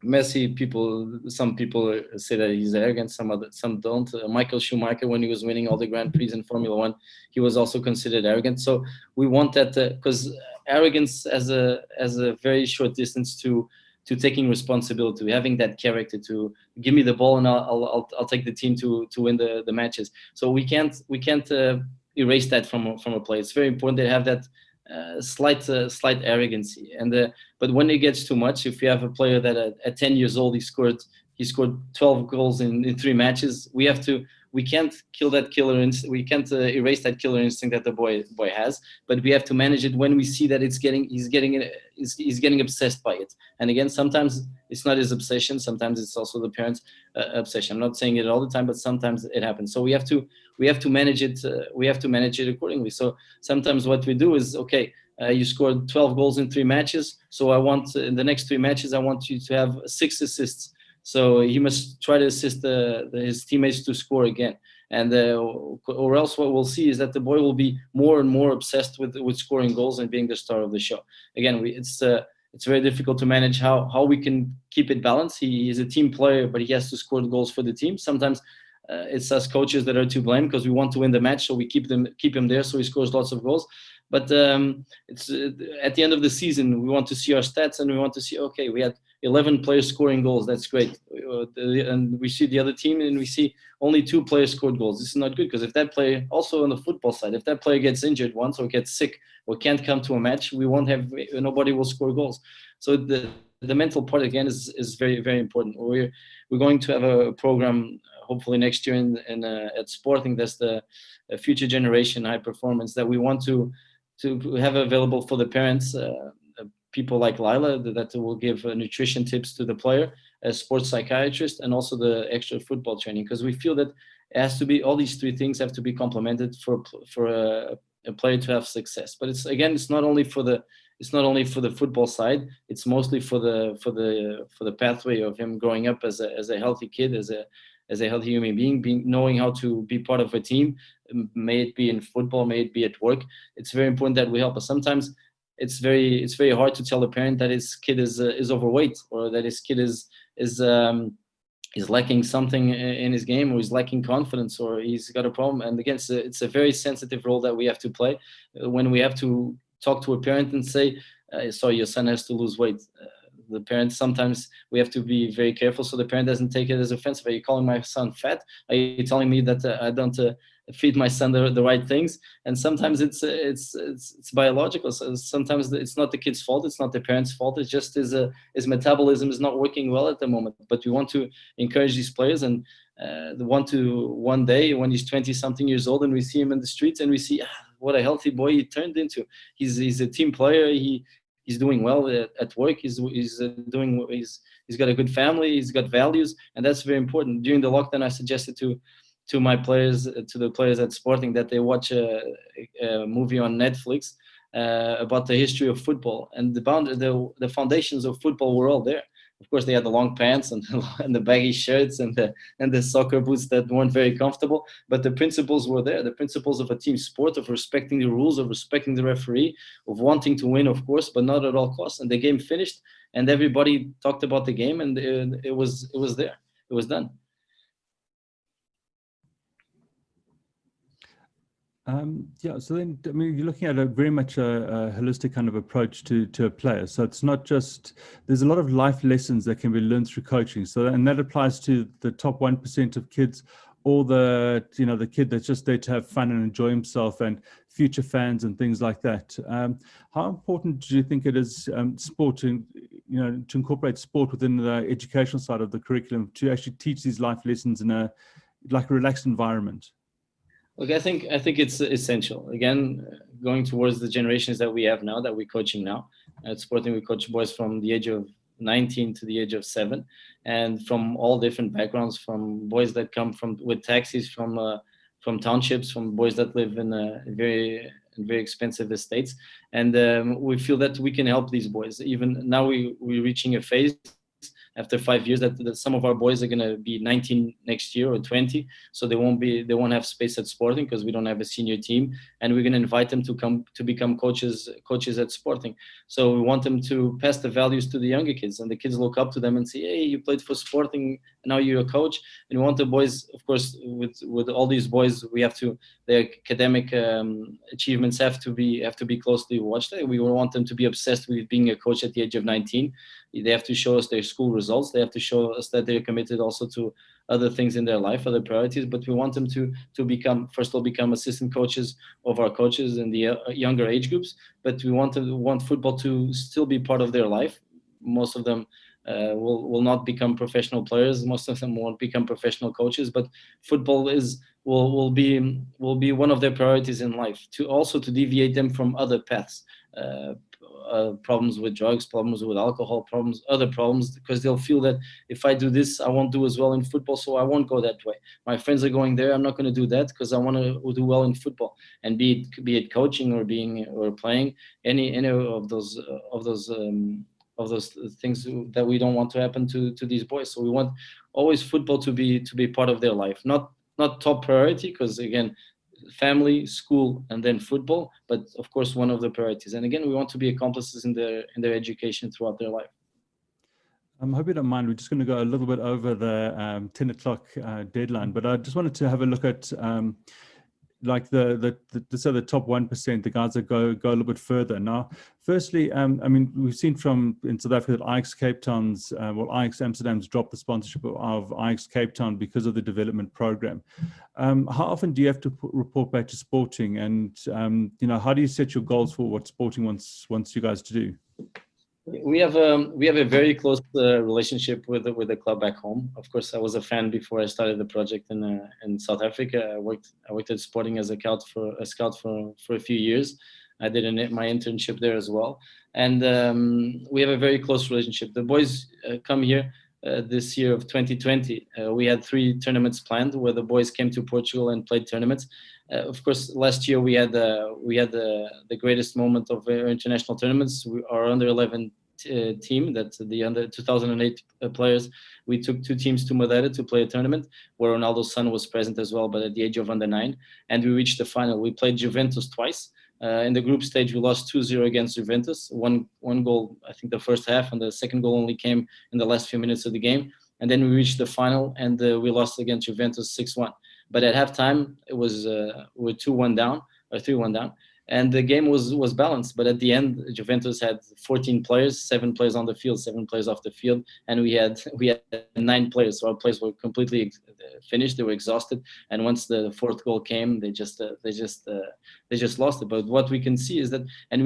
Messi, some people say that he's arrogant, some don't. Michael Schumacher, when he was winning all the Grand Prix in Formula One, he was also considered arrogant. So we want that, because arrogance has a very short distance to taking responsibility, having that character to give me the ball and I'll take the team to win the matches. So we can't erase that from a play. It's very important to have that slight arrogancy, but when it gets too much, if you have a player that at 10 years old he scored 12 goals in 3 matches, we can't kill that killer instinct. We can't erase that killer instinct that the boy has, but we have to manage it when we see that he's getting obsessed by it. And again, sometimes it's not his obsession, sometimes it's also the parents' obsession. I'm not saying it all the time, but sometimes it happens. So we have to manage it. We have to manage it accordingly. So sometimes what we do is, okay, you scored 12 goals in 3 matches, so I want in the next 3 matches I want you to have 6 assists. So he must try to assist his teammates to score again, and or else what we'll see is that the boy will be more and more obsessed with scoring goals and being the star of the show. Again, it's very difficult to manage how we can keep it balanced. He is a team player, but he has to score goals for the team. Sometimes it's us coaches that are to blame, because we want to win the match, so we keep him there so he scores lots of goals. But it's at the end of the season, we want to see our stats, and we want to see, okay, we had 11 players scoring goals. That's great. And we see the other team, and we see only 2 players scored goals. This is not good, because if that player, also on the football side, if that player gets injured once or gets sick or can't come to a match, nobody will score goals. So the mental part, again, is very, very important. We're going to have a program hopefully next year at Sporting. That's the future generation high performance that we want to have available for the parents, people like Lila that will give nutrition tips to the player, a sports psychiatrist, and also the extra football training, because we feel that it has to be, all these 3 things have to be complemented for a player to have success. But it's not only for the football side, it's mostly for the pathway of him growing up as a healthy kid, as a healthy human being, knowing how to be part of a team, may it be in football, may it be at work. It's very important that we help us. Sometimes it's very hard to tell a parent that his kid is overweight, or that his kid is lacking something in his game, or he's lacking confidence, or he's got a problem. And again, it's a very sensitive role that we have to play when we have to talk to a parent and say, sorry, your son has to lose weight. The parents, sometimes we have to be very careful so the parent doesn't take it as offensive. Are you calling my son fat? Are you telling me that I don't feed my son the right things? And sometimes it's biological. So sometimes it's not the kid's fault. It's not the parent's fault. It's just his metabolism is not working well at the moment. But we want to encourage these players, and one day when he's 20-something years old and we see him in the streets and we see what a healthy boy he turned into. He's a team player. He's doing well at work. He's got a good family. He's got values, and that's very important. During the lockdown, I suggested to my players, to the players at Sporting, that they watch a movie on Netflix about the history of football, and the foundations of football were all there. Of course, they had the long pants and the baggy shirts and the soccer boots that weren't very comfortable, but the principles were there. The principles of a team sport, of respecting the rules, of respecting the referee, of wanting to win, of course, but not at all costs. And the game finished, and everybody talked about the game, and it was there. It was done. So then, I mean, you're looking at very much a holistic kind of approach to a player. So it's not just, there's a lot of life lessons that can be learned through coaching. So, and that applies to the top 1% of kids or the the kid that's just there to have fun and enjoy himself, and future fans and things like that. How important do you think it is sport to incorporate sport within the educational side of the curriculum to actually teach these life lessons in a relaxed environment? Look, I think it's essential. Again, going towards the generations that we have now, that we're coaching now at Sporting, we coach boys from the age of 19 to the age of 7, and from all different backgrounds, from boys that come from with taxis from townships, from boys that live in very expensive estates, and we feel that we can help these boys. Even now, we're reaching a phase after 5 years that some of our boys are going to be 19 next year or 20, so they won't have space at Sporting because we don't have a senior team, and we're going to invite them to come to become coaches at Sporting. So we want them to pass the values to the younger kids, and the kids look up to them and say, hey, you played for Sporting, now you're a coach. And we want the boys, of course, with all these boys, we have to, their academic achievements have to be closely watched. We want them to be obsessed with being a coach at the age of 19. They have to show us their school results. They have to show us that they're committed also to other things in their life, other priorities. But we want them to become, first of all, become assistant coaches of our coaches in the younger age groups. But we want football to still be part of their life. Most of them will not become professional players. Most of them won't become professional coaches. But football will be one of their priorities in life. To deviate them from other paths. Problems with drugs, problems with alcohol, other problems, because they'll feel that if I do this, I won't do as well in football, so I won't go that way. My friends are going there, I'm not going to do that because I want to do well in football. And be it coaching or playing, any of those things that we don't want to happen to these boys. So we want always football to be part of their life, not top priority, because again, family, school, and then football, but of course one of the priorities. And again, we want to be accomplices in their education throughout their life. I hope you don't mind. We're just going to go a little bit over the 10 o'clock deadline, but I just wanted to have a look at like the top 1%, the guys that go a little bit further. Now, firstly, I mean, we've seen in South Africa that Ajax Cape Town's, Ajax Amsterdam's dropped the sponsorship of Ajax Cape Town because of the development program. How often do you have to report back to Sporting, and how do you set your goals for what Sporting wants you guys to do? We have a very close relationship with the club back home. Of course, I was a fan before I started the project in South Africa. I worked at Sporting as a scout for a few years. I did my internship there as well, and we have a very close relationship. The boys come here this year of 2020. We had 3 tournaments planned where the boys came to Portugal and played tournaments. Of course, last year we had the greatest moment of international tournaments. Our under 11 team, that's the under 2008 players. We took 2 teams to Madeira to play a tournament where Ronaldo's son was present as well, but at the age of under 9, and we reached the final. We played Juventus twice. In the group stage, we lost 2-0 against Juventus. One goal, I think, the first half, and the second goal only came in the last few minutes of the game. And then we reached the final, and we lost against Juventus 6-1. But at halftime, it was we're 2-1 down or 3-1 down, and the game was balanced. But at the end, Juventus had 14 players, 7 players on the field, 7 players off the field, and we had 9 players. So our players were completely finished; they were exhausted. And once the 4th goal came, they just lost it. But what we can see is that, and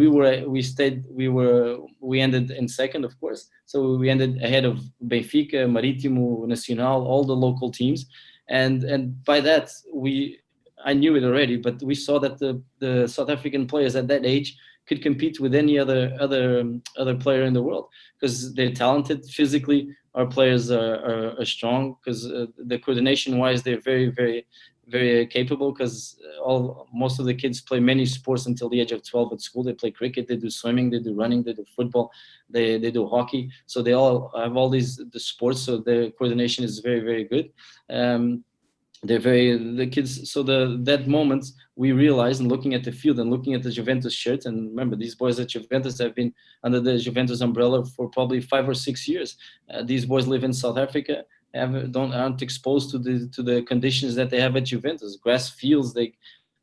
we ended in second, of course. So we ended ahead of Benfica, Marítimo, Nacional, all the local teams. And by that, I knew it already, but we saw that the South African players at that age could compete with any other player in the world, because they're talented. Physically, our players are strong, because the coordination wise, they're very, very, very capable, because most of the kids play many sports until the age of 12 at school. They play cricket, they do swimming, they do running, they do football, they do hockey. So they all have all the sports. So their coordination is very, very good. The kids. So that moment we realized, and looking at the field and looking at the Juventus shirt, and remember, these boys at Juventus have been under the Juventus umbrella for probably 5 or 6 years. These boys live in South Africa, aren't exposed to the conditions that they have at Juventus. Grass fields, they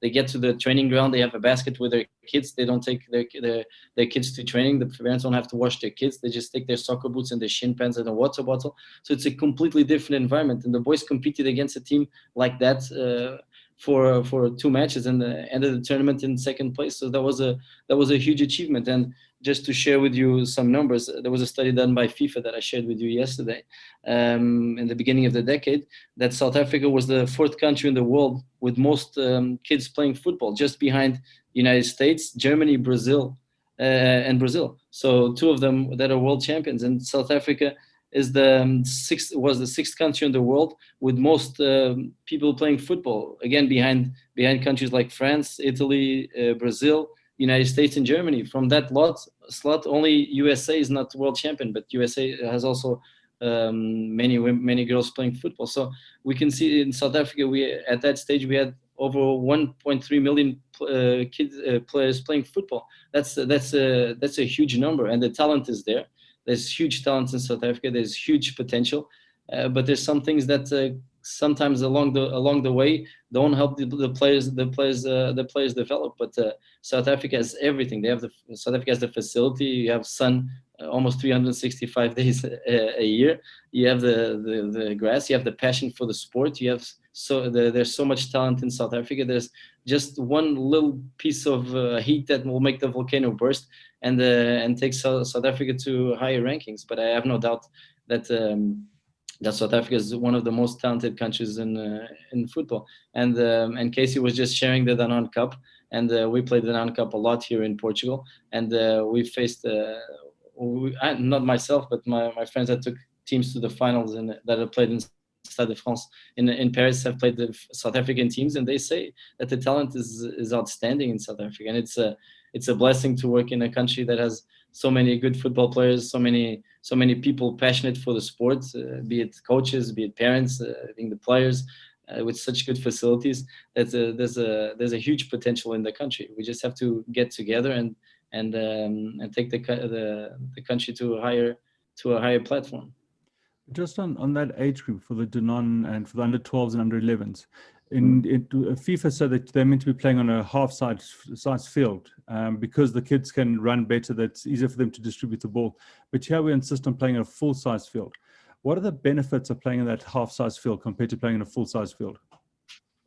They get to the training ground, they have a basket with their kids. They don't take their kids to training. The parents don't have to wash their kids. They just take their soccer boots and their shin pads and a water bottle. So it's a completely different environment. And the boys competed against a team like that for 2 matches and ended the tournament in second place. So that was a huge achievement. And just to share with you some numbers, there was a study done by FIFA that I shared with you yesterday, in the beginning of the decade, that South Africa was the 4th country in the world with most kids playing football, just behind United States, Germany, Brazil, and Brazil. So 2 of them that are world champions. And South Africa is was the 6th country in the world with most people playing football, again behind countries like France, Italy, Brazil, United States, and Germany. From that slot, only USA is not world champion, but USA has also many girls playing football. So we can see in South Africa, at that stage we had over 1.3 million players playing football. That's a huge number, and the talent is there. There's huge talent in South Africa. There's huge potential, but there's some things that sometimes along the way don't help the players develop. But South Africa has everything. South Africa has the facility. You have sun almost 365 days a year. You have the grass. You have the passion for the sport. You have there's so much talent in South Africa. There's just one little piece of heat that will make the volcano burst and take South Africa to higher rankings. But I have no doubt that South Africa is one of the most talented countries in football. And Casey was just sharing the Danone Cup, and we played the Danone Cup a lot here in Portugal. And we faced, not myself, but my friends that took teams to the finals and that have played in Stade de France in Paris have played the South African teams, and they say that the talent is outstanding in South Africa. And it's a blessing to work in a country that has so many good football players, so many people passionate for the sport, be it coaches, be it parents, being the players, with such good facilities. That there's a huge potential in the country. We just have to get together and take the country to a higher platform. Just on that age group for the Danone and for the under 12s and under 11s, FIFA said that they're meant to be playing on a half-size field because the kids can run better. That's easier for them to distribute the ball. But here we insist on playing on a full-size field. What are the benefits of playing in that half-size field compared to playing in a full-size field?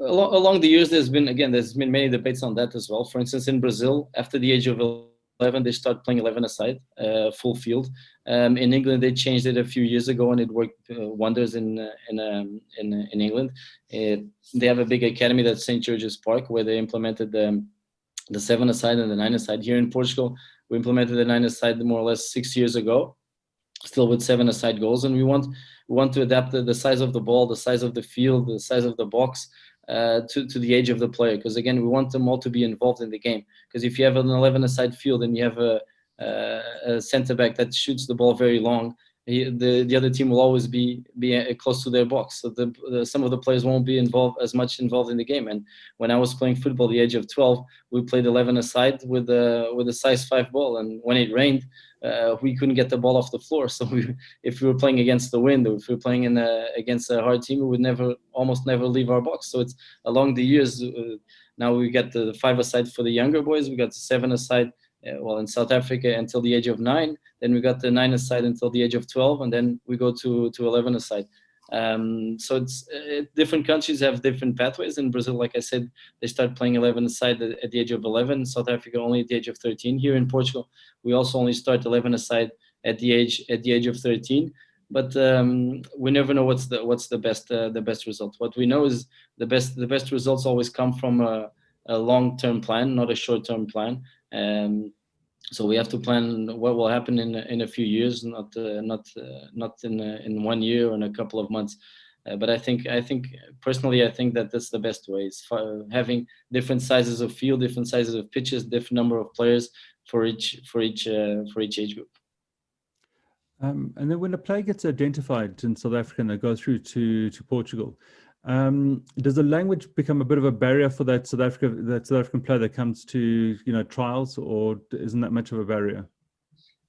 Along the years, there's been many debates on that as well. For instance, in Brazil, after the age of 11, they start playing 11-a-side, full field. In England, they changed it a few years ago, and it worked wonders in England. They have a big academy that's St. George's Park, where they implemented the 7-a-side and the 9-a-side. Here in Portugal, we implemented the 9-a-side more or less 6 years ago, still with 7-a-side goals. And we want to adapt the size of the ball, the size of the field, the size of the box, to the age of the player, because again, we want them all to be involved in the game. Because if you have an 11-a-side field and you have a center back that shoots the ball very long, the other team will always be close to their box, so some of the players won't be as much involved in the game. And when I was playing football, the age of 12, we played 11-a-side with a size 5 ball, and when it rained, we couldn't get the ball off the floor. So if we were playing against the wind, or if we were playing against a hard team, we would almost never leave our box. So it's along the years. Now we got the 5-a-side for the younger boys. We got the 7-a-side, in South Africa until the age of 9. Then we got the 9-a-side until the age of 12, and then we go to 11-a-side. So it's different countries have different pathways. In Brazil, like I said, they start playing 11-a-side at the age of 11. South Africa only at the age of 13. Here in Portugal, we also only start 11-a-side at the age of 13. But we never know what's the best result. What we know is the best results always come from a long-term plan, not a short-term plan. So we have to plan what will happen in a few years, not in 1 year or in a couple of months. But I think personally, I think that that's the best way. Is having different sizes of field, different sizes of pitches, different number of players for each age group. And then when a player gets identified in South Africa and they go through to Portugal, does the language become a bit of a barrier for that South African player that comes to trials, or isn't that much of a barrier?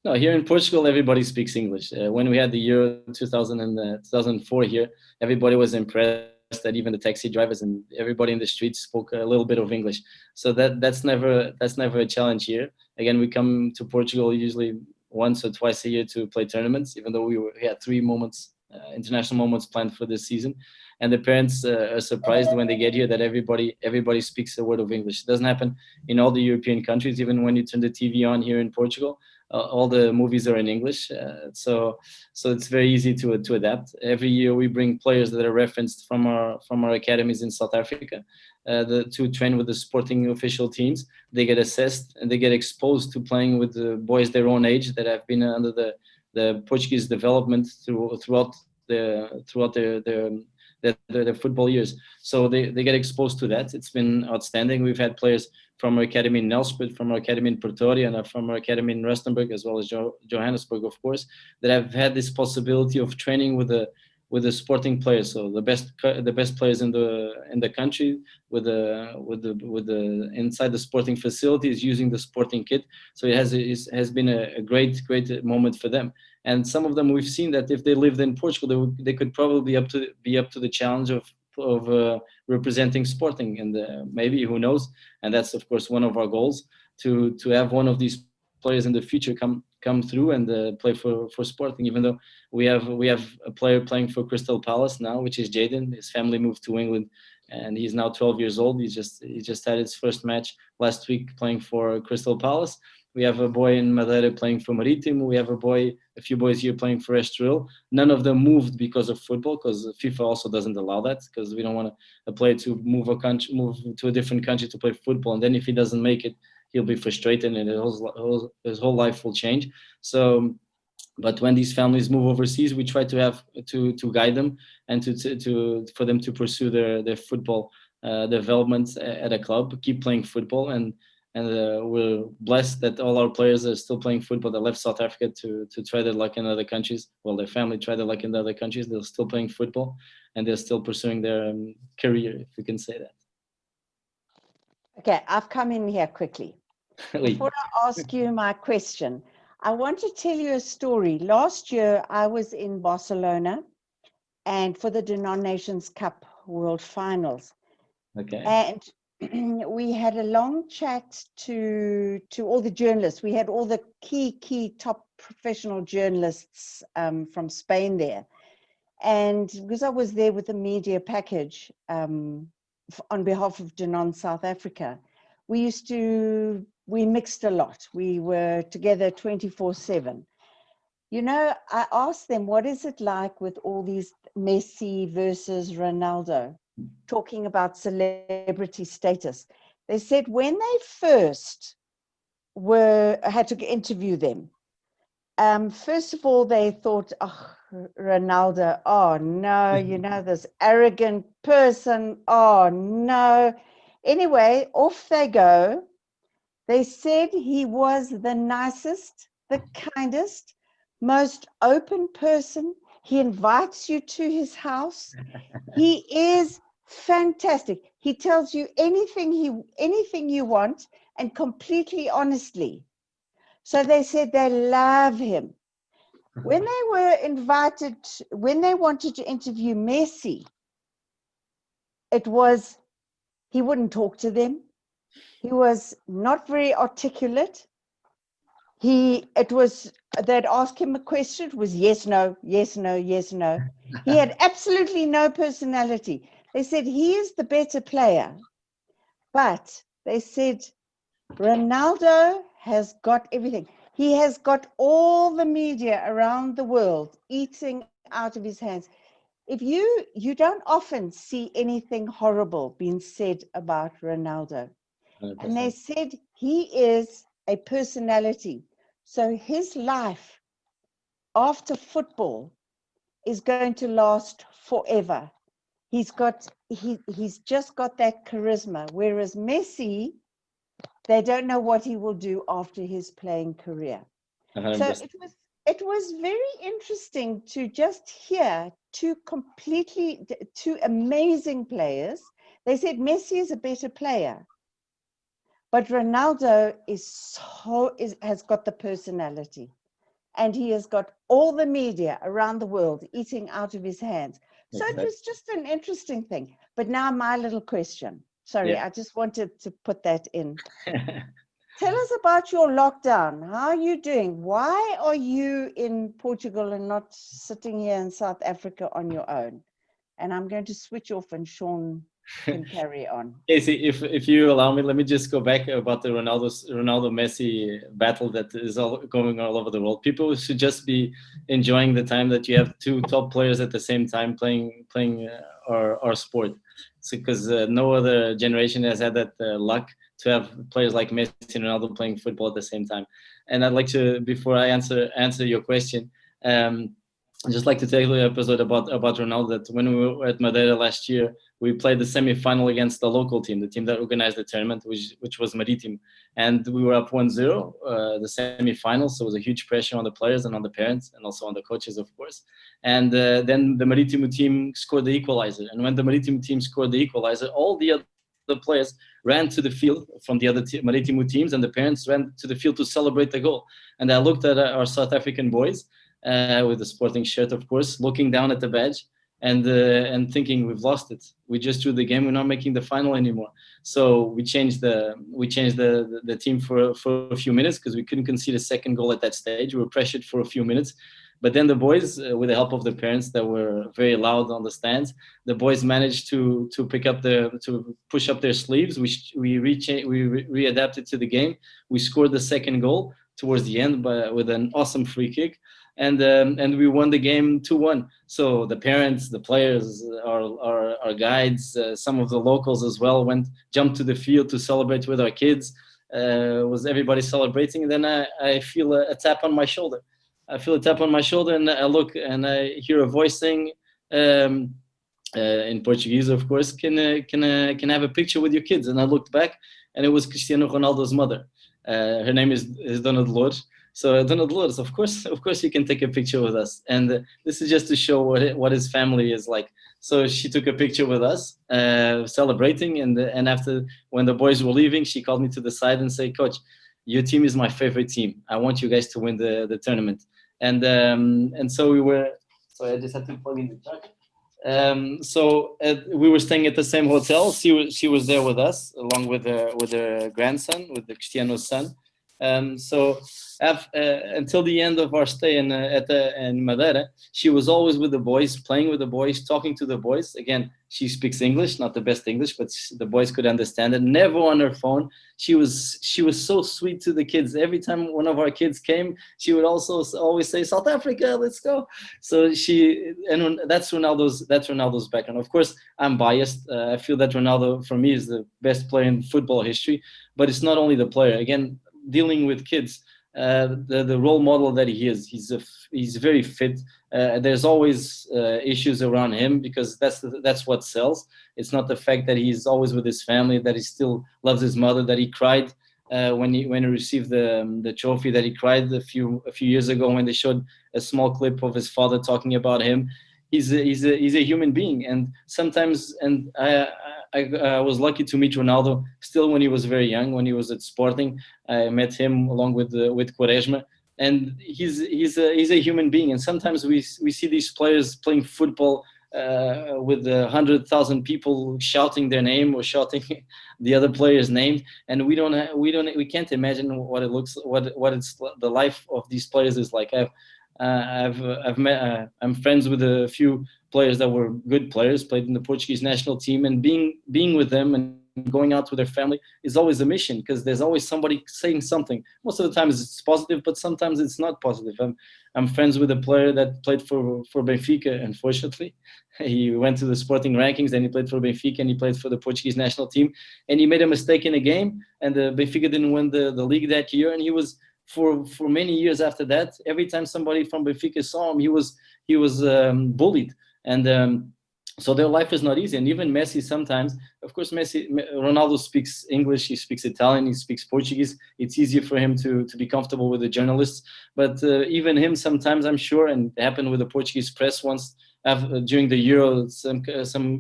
No, here in Portugal, everybody speaks English. When we had the Euro 2004 here, everybody was impressed that even the taxi drivers and everybody in the streets spoke a little bit of English. So that's never a challenge here. Again, we come to Portugal usually once or twice a year to play tournaments, even though we had 3 international moments planned for this season. And the parents are surprised when they get here that everybody speaks a word of English. It doesn't happen in all the European countries. Even when you turn the TV on here in Portugal, all the movies are in English. So it's very easy to adapt. Every year we bring players that are referenced from our academies in South Africa to train with the sporting official teams. They get assessed and they get exposed to playing with the boys their own age that have been under the Portuguese development throughout their football years. So they get exposed to that. It's been outstanding. We've had players from our academy in Nelspruit, from our academy in Pretoria, and from our academy in Rustenburg, as well as Johannesburg, of course, that have had this possibility of training with the sporting players. So the best players in the country with the inside the sporting facilities using the sporting kit. So it has been a great moment for them. And some of them we've seen that if they lived in Portugal, they could probably be up to the challenge of representing Sporting, and maybe, who knows? And that's of course one of our goals, to have one of these players in the future come through and play for Sporting. Even though we have a player playing for Crystal Palace now, which is Jaden. His family moved to England, and he's now 12 years old. He just had his first match last week playing for Crystal Palace. We have a boy in Madeira playing for Marítimo. We have a few boys here playing for Estoril. None of them moved because of football, because FIFA also doesn't allow that, because we don't want a player to move to a different country to play football, and then if he doesn't make it, he'll be frustrated and his whole life will change. So, but when these families move overseas, we try to guide them and for them to pursue their football development at a club, keep playing football, and we're blessed that all our players are still playing football that left South Africa to try their luck in other countries. Well, their family tried their luck in other countries. They're still playing football, and they're still pursuing their career, if we can say that. Okay, I've come in here quickly. Before I ask you my question, I want to tell you a story. Last year, I was in Barcelona and for the Denon Nations Cup World Finals. Okay. And we had a long chat to all the journalists. We had all the key top professional journalists from Spain there. And because I was there with the media package on behalf of Denon South Africa, we mixed a lot. We were together 24/7. You know, I asked them, what is it like with all these Messi versus Ronaldo, talking about celebrity status? They said when they first had to interview them, first of all, they thought, oh, Ronaldo, oh no, you know, this arrogant person, oh no. Anyway, off they go. They said he was the nicest, the kindest, most open person. He invites you to his house. He is fantastic. He tells you anything you want, and completely honestly. So they said they love him. When they wanted to interview Messi, he wouldn't talk to them. He was not very articulate. They'd ask him a question, it was yes, no, yes, no, yes, no. He had absolutely no personality. They said he is the better player, but they said Ronaldo has got everything. He has got all the media around the world eating out of his hands. If you don't often see anything horrible being said about Ronaldo. 100%. And they said he is a personality. So his life after football is going to last forever. He's just got that charisma. Whereas Messi, they don't know what he will do after his playing career. 100%. So it was very interesting to just hear two amazing players. They said Messi is a better player, but Ronaldo has got the personality. and he has got all the media around the world eating out of his hands. So Exactly. it was just an interesting thing. But now my little question. Sorry, Yeah. I just wanted to put that in. Tell us about your lockdown. How are you doing? Why are you in Portugal and not sitting here in South Africa on your own? And I'm going to switch off and Sean can carry on. Casey, if you allow me, let me just go back about the Ronaldo Messi battle that is going all over the world. People should just be enjoying the time that you have two top players at the same time playing our sport. So because no other generation has had that luck to have players like Messi and Ronaldo playing football at the same time. And I'd like to, before I answer your question, I'd just like to tell you an episode about Ronaldo, that when we were at Madeira last year, we played the semi-final against the local team, the team that organized the tournament, which was Marítimo. And we were up 1-0, the semi-final, so it was a huge pressure on the players and on the parents and also on the coaches, of course. And then the Marítimo team scored the equalizer. And when the Marítimo team scored the equalizer, all the other players ran to the field from the other Marítimo teams, and the parents ran to the field to celebrate the goal. And I looked at our South African boys, with the Sporting shirt, of course, looking down at the badge and thinking, we've lost it. We just drew the game. We're not making the final anymore. So we changed the team for a few minutes because we couldn't concede a second goal at that stage. We were pressured for a few minutes. But then the boys, with the help of the parents that were very loud on the stands, the boys managed to push up their sleeves. We readapted to the game. We scored the second goal towards the end with an awesome free kick. And we won the game 2-1. So the parents, the players, our guides, some of the locals as well jumped to the field to celebrate with our kids. Was everybody celebrating? And then I feel a tap on my shoulder. I feel a tap on my shoulder, and I look and I hear a voice saying, in Portuguese, of course, can I have a picture with your kids? And I looked back, and it was Cristiano Ronaldo's mother. Her name is Dona Dolores. So Dona Dolores, of course, you can take a picture with us. And this is just to show what his family is like. So she took a picture with us, celebrating. And after, when the boys were leaving, she called me to the side and said, "Coach, your team is my favorite team. I want you guys to win the tournament." And so we were. So I just had to plug in the charger. We were staying at the same hotel. She was there with us, along with her grandson, with the Cristiano's son. Until the end of our stay in Madeira, she was always with the boys, playing with the boys, talking to the boys. Again, she speaks English, not the best English, but the boys could understand it. Never on her phone. She was so sweet to the kids. Every time one of our kids came, she would also always say, "South Africa, let's go." So that's Ronaldo's background. Of course, I'm biased. I feel that Ronaldo, for me, is the best player in football history. But it's not only the player. Again, dealing with kids, the role model that he is, he's very fit. There's always issues around him because that's what sells. It's not the fact that he's always with his family, that he still loves his mother, that he cried when he received the trophy, that he cried a few years ago when they showed a small clip of his father talking about him. He's a human being, and sometimes, and I was lucky to meet Ronaldo still when he was very young, when he was at Sporting. I met him along with Quaresma, and he's a human being. And sometimes we see these players playing football with 100,000 people shouting their name or shouting the other player's name, and we can't imagine what it looks, what it's the life of these players is like. I'm friends with a few players that were good players, played in the Portuguese national team, and being with them and going out with their family is always a mission, because there's always somebody saying something. Most of the times it's positive, but sometimes it's not positive. I'm friends with a player that played for Benfica. Unfortunately, he went to the Sporting rankings, and he played for Benfica, and he played for the Portuguese national team, and he made a mistake in a game, and Benfica didn't win the league that year, and he was for many years after that, every time somebody from Benfica saw him, he was bullied. And so their life is not easy. And even Messi sometimes, of course, Ronaldo speaks English, he speaks Italian, he speaks Portuguese. It's easier for him to be comfortable with the journalists. But even him sometimes, I'm sure, and it happened with the Portuguese press once, during the Euro, some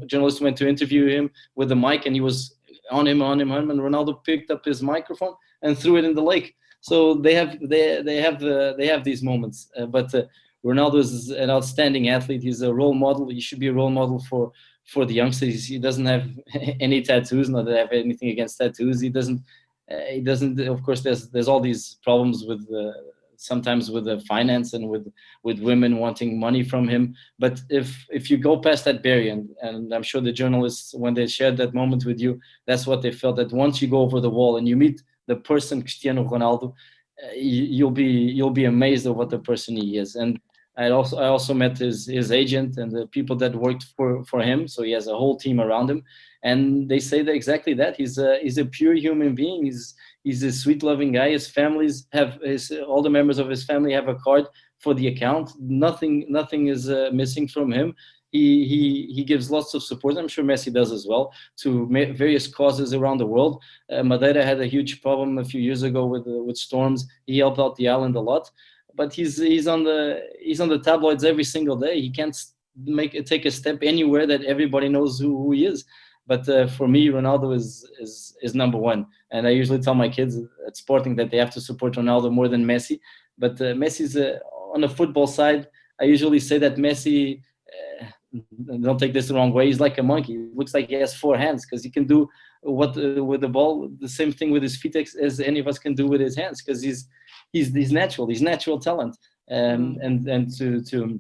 journalists went to interview him with the mic, and he was on him, and Ronaldo picked up his microphone and threw it in the lake. So they have these moments. But Ronaldo is an outstanding athlete. He's a role model. He should be a role model for the youngsters. He doesn't have any tattoos. Not that I have anything against tattoos. He doesn't. Of course, there's all these problems with sometimes with the finance and with women wanting money from him. But if you go past that barrier, and I'm sure the journalists, when they shared that moment with you, that's what they felt, that once you go over the wall and you meet the person Cristiano Ronaldo, you'll be amazed at what the person he is. And I also met his agent and the people that worked for him. So he has a whole team around him, and they say that exactly that he's a pure human being. He's a sweet, loving guy. His families have all the members of his family have a card for the account. Nothing is missing from him. He gives lots of support. I'm sure Messi does as well, to various causes around the world. Madeira had a huge problem a few years ago with storms. He helped out the island a lot, but he's on the tabloids every single day. He can't take a step anywhere that everybody knows who he is. But for me, Ronaldo is number one. And I usually tell my kids at Sporting that they have to support Ronaldo more than Messi. But Messi's on the football side. I usually say that Messi, don't take this the wrong way, he's like a monkey. It looks like he has four hands, because he can do with the ball the same thing with his feet as any of us can do with his hands, because he's natural talent. And to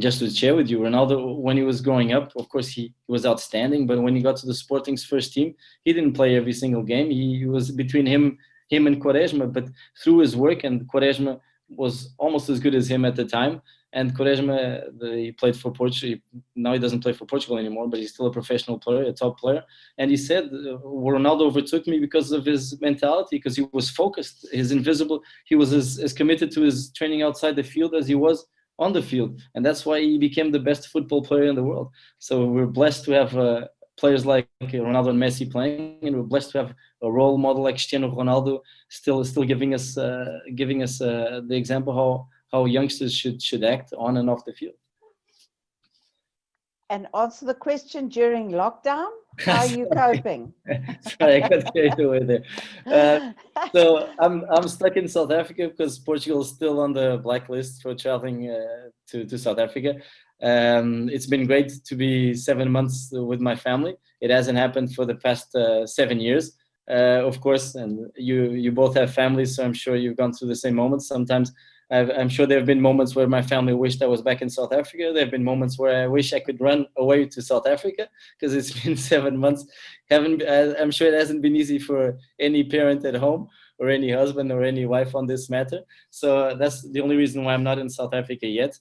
just to share with you, Ronaldo, when he was growing up, of course, he was outstanding. But when he got to the Sporting's first team, he didn't play every single game. He was between him and Quaresma. But through his work, and Quaresma was almost as good as him at the time. And Quaresma, he played for Portugal. Now he doesn't play for Portugal anymore, but he's still a professional player, a top player. And he said, Ronaldo overtook me because of his mentality, because he was focused, he was as committed to his training outside the field as he was on the field. And that's why he became the best football player in the world. So we're blessed to have players like Ronaldo and Messi playing, and we're blessed to have a role model like Cristiano Ronaldo still giving us the example how youngsters should act on and off the field. And answer the question, during lockdown, how are you coping? Sorry, I got carried away there. So I'm stuck in South Africa because Portugal is still on the blacklist for traveling to South Africa. It's been great to be 7 months with my family. It hasn't happened for the past 7 years, of course. And you both have families, so I'm sure you've gone through the same moments. Sometimes I'm sure there have been moments where my family wished I was back in South Africa. There have been moments where I wish I could run away to South Africa, because it's been 7 months. I'm sure it hasn't been easy for any parent at home, or any husband or any wife on this matter. So that's the only reason why I'm not in South Africa yet.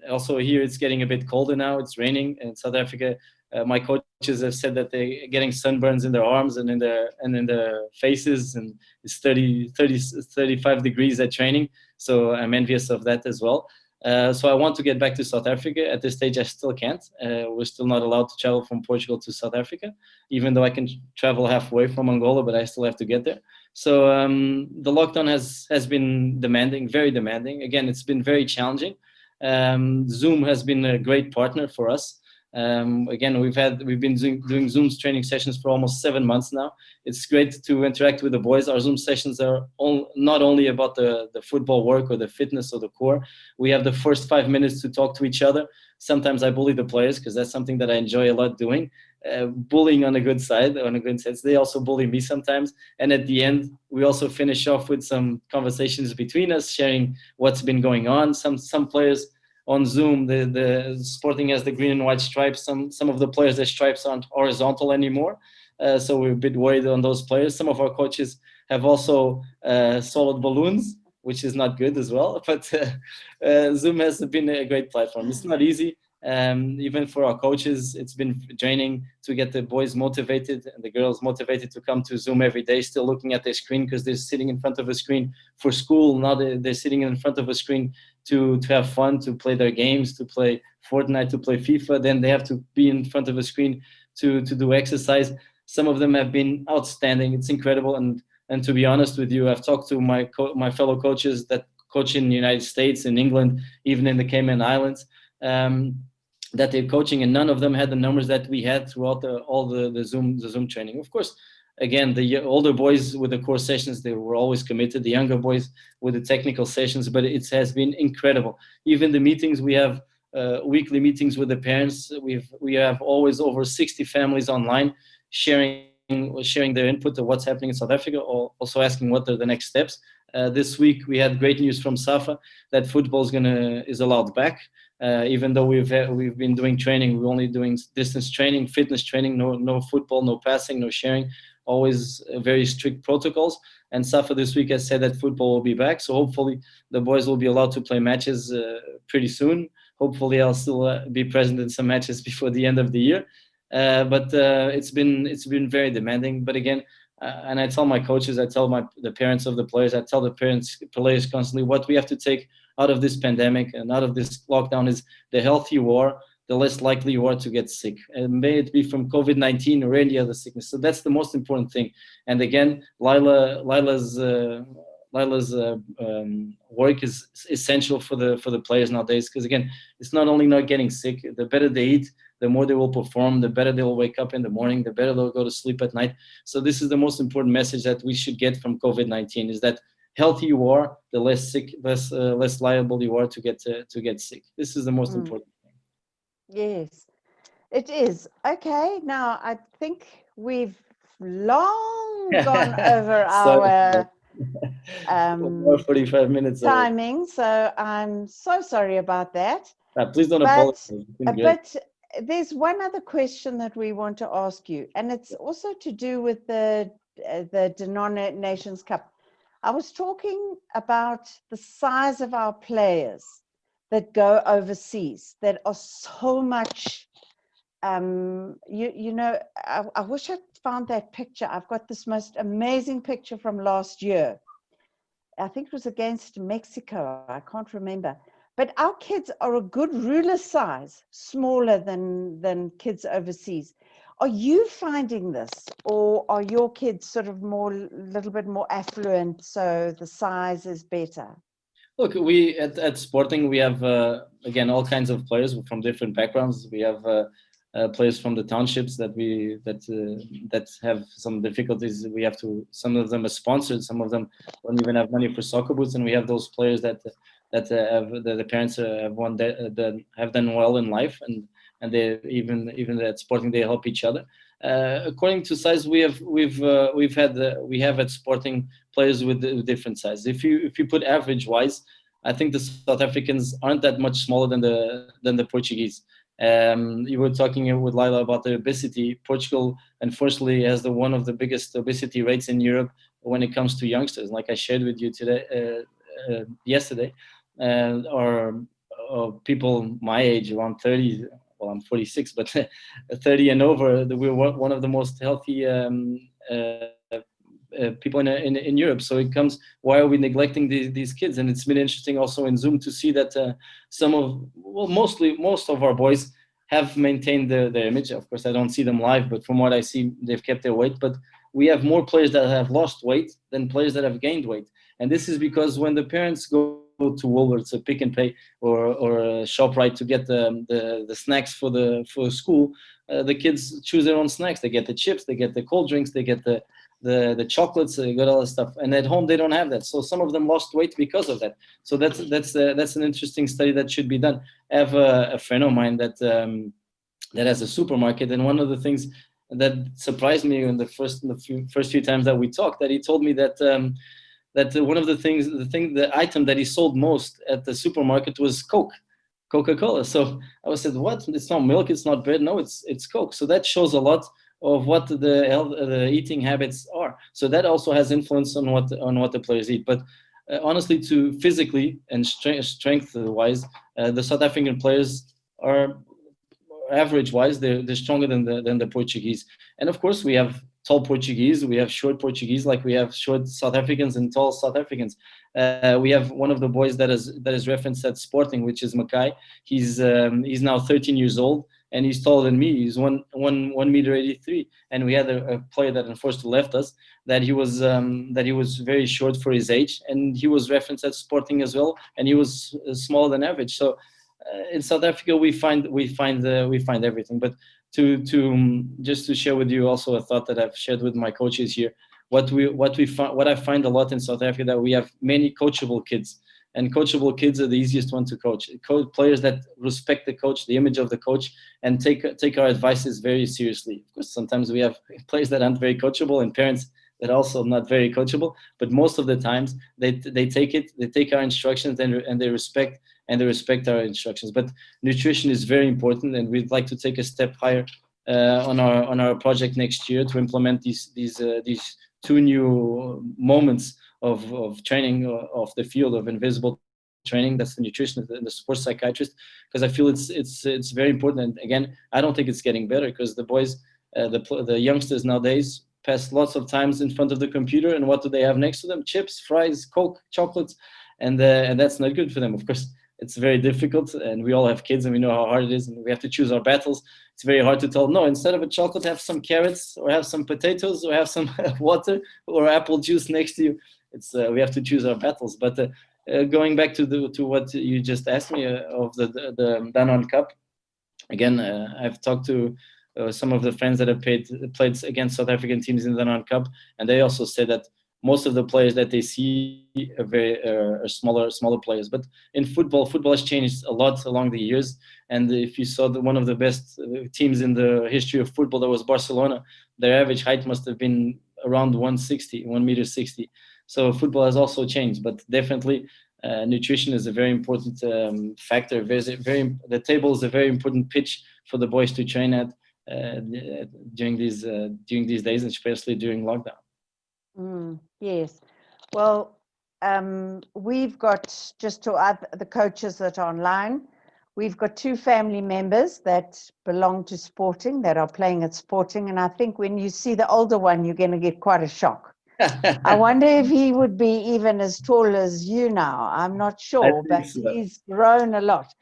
Also here it's getting a bit colder now. It's raining in South Africa. My coaches have said that they're getting sunburns in their arms and in their faces, and it's 35 degrees at training. So I'm envious of that as well. So I want to get back to South Africa. At this stage, I still can't. We're still not allowed to travel from Portugal to South Africa, even though I can travel halfway from Angola, but I still have to get there. So the lockdown has been demanding, very demanding. Again, it's been very challenging. Zoom has been a great partner for us. Again, we've been doing Zoom training sessions for almost 7 months now. It's great to interact with the boys. Our Zoom sessions are not only about the football work or the fitness or the core. We have the first 5 minutes to talk to each other. Sometimes I bully the players, because that's something that I enjoy a lot doing. Bullying on a good side, on a good sense. They also bully me sometimes. And at the end, we also finish off with some conversations between us, sharing what's been going on. Some players on Zoom, the Sporting has the green and white stripes. Some of the players, their stripes aren't horizontal anymore. So we're a bit worried on those players. Some of our coaches have also solid balloons, which is not good as well. But Zoom has been a great platform. It's not easy. Even for our coaches, it's been draining to get the boys motivated and the girls motivated to come to Zoom every day, still looking at their screen, because they're sitting in front of a screen for school. Now they're sitting in front of a screen to have fun, to play their games, to play Fortnite, to play FIFA. Then they have to be in front of a screen to do exercise. Some of them have been outstanding. It's incredible. And to be honest with you, I've talked to my fellow coaches that coach in the United States, in England, even in the Cayman Islands, that they're coaching, and none of them had the numbers that we had throughout all the Zoom training. Of course, again, the older boys with the core sessions, they were always committed. The younger boys with the technical sessions, but it has been incredible. Even the meetings, we have weekly meetings with the parents. We have always over 60 families online sharing their input to what's happening in South Africa, or also asking what are the next steps. This week we had great news from SAFA that football is allowed back. Even though we've been doing training, we're only doing distance training, fitness training, no football, no passing, no sharing, always very strict protocols. And SAFA this week has said that football will be back. So hopefully the boys will be allowed to play matches pretty soon. Hopefully I'll still be present in some matches before the end of the year. But it's been very demanding. But again, and I tell my coaches, I tell the parents of the players, I tell the players constantly, what we have to take out of this pandemic and out of this lockdown is the healthier you are, the less likely you are to get sick. And may it be from COVID-19 or any other sickness. So that's the most important thing. And again, Lila's work is essential for the players nowadays, because again, it's not only not getting sick, the better they eat, the more they will perform, the better they will wake up in the morning, the better they'll go to sleep at night. So this is the most important message that we should get from COVID-19, is that healthy you are, the less sick, less liable you are to get sick. This is the most important thing. Yes, it is. Okay, now I think we've long gone over our 45 minutes timing, so I'm so sorry about that. Please don't apologize. But there's one other question that we want to ask you, and it's also to do with the Nations Cup. I was talking about the size of our players that go overseas, that are so much, you know, I wish I found that picture. I've got this most amazing picture from last year. I think it was against Mexico. I can't remember. But our kids are a good ruler size, smaller than kids overseas. Are you finding this, or are your kids sort of a little bit more affluent, so the size is better? Look, we at Sporting, we have again all kinds of players from different backgrounds. We have players from the townships that have some difficulties. Some of them are sponsored, some of them don't even have money for soccer boots, and we have those players that the parents have done well in life, and they even at Sporting they help each other. According to size, we have at Sporting players with different sizes. If you put average wise, I think the South Africans aren't that much smaller than the Portuguese. You were talking with Lila about the obesity. Portugal, unfortunately, has one of the biggest obesity rates in Europe when it comes to youngsters. Like I shared with you yesterday, or people my age, around 30. Well, I'm 46, but 30 and over, we're one of the most healthy people in Europe. So it comes, why are we neglecting these kids? And it's been interesting also in Zoom to see that most of our boys have maintained their image. Of course, I don't see them live, but from what I see, they've kept their weight. But we have more players that have lost weight than players that have gained weight. And this is because when the parents go to Woolworths, a Pick and Pay, or a ShopRite to get the snacks for school, the kids choose their own snacks. They get the chips, they get the cold drinks, they get the chocolates, they got all the stuff. And at home they don't have that. So some of them lost weight because of that. So that's an interesting study that should be done. I have a friend of mine that has a supermarket, and one of the things that surprised me in the first few times that we talked, that he told me that one of the item that he sold most at the supermarket was Coca-Cola. So I said, what? It's not milk, it's not bread. No, it's Coke. So that shows a lot of what the eating habits are. So that also has influence on what the players eat. But honestly, to physically and strength-wise, the South African players are average-wise, they're stronger than the Portuguese. And of course, we have tall Portuguese, we have short Portuguese, like we have short South Africans and tall South Africans. We have one of the boys that is referenced at Sporting, which is Mackay. He's now 13 years old, and he's taller than me. He's 1.83 m, and we had a player that unfortunately left us, that he was very short for his age, and he was referenced at Sporting as well, and he was smaller than average. So in South Africa we find everything. But just to share with you also a thought that I've shared with my coaches here, what I find a lot in South Africa, that we have many coachable kids, and coachable kids are the easiest one to coach. Players that respect the coach, the image of the coach, and take our advices very seriously. Of course, sometimes we have players that aren't very coachable and parents that are also not very coachable, but most of the times they take our instructions and they respect our instructions. But nutrition is very important, and we'd like to take a step higher on our project next year to implement these two new moments of training of the field of invisible training. That's the nutritionist and the sports psychiatrist, because I feel it's very important. And again, I don't think it's getting better, because the boys, the youngsters nowadays pass lots of times in front of the computer, and what do they have next to them? Chips, fries, Coke, chocolates, and that's not good for them. Of course, it's very difficult, and we all have kids, and we know how hard it is, and we have to choose our battles. It's very hard to tell, no, instead of a chocolate, have some carrots, or have some potatoes, or have some water or apple juice next to you. We have to choose our battles. But going back to what you just asked me of the Danone Cup, again, I've talked to some of the friends that have played against South African teams in the Danone Cup, and they also said that most of the players that they see are smaller players. But in football has changed a lot along the years. And if you saw one of the best teams in the history of football, that was Barcelona, their average height must have been around 1 meter 60. So football has also changed, but definitely nutrition is a very important factor. The table is a very important pitch for the boys to train at during these days, and especially during lockdown. Yes. Well, we've got, just to the coaches that are online, we've got 2 family members that belong to Sporting, that are playing at Sporting. And I think when you see the older one, you're going to get quite a shock. I wonder if he would be even as tall as you now. I'm not sure, but so. He's grown a lot.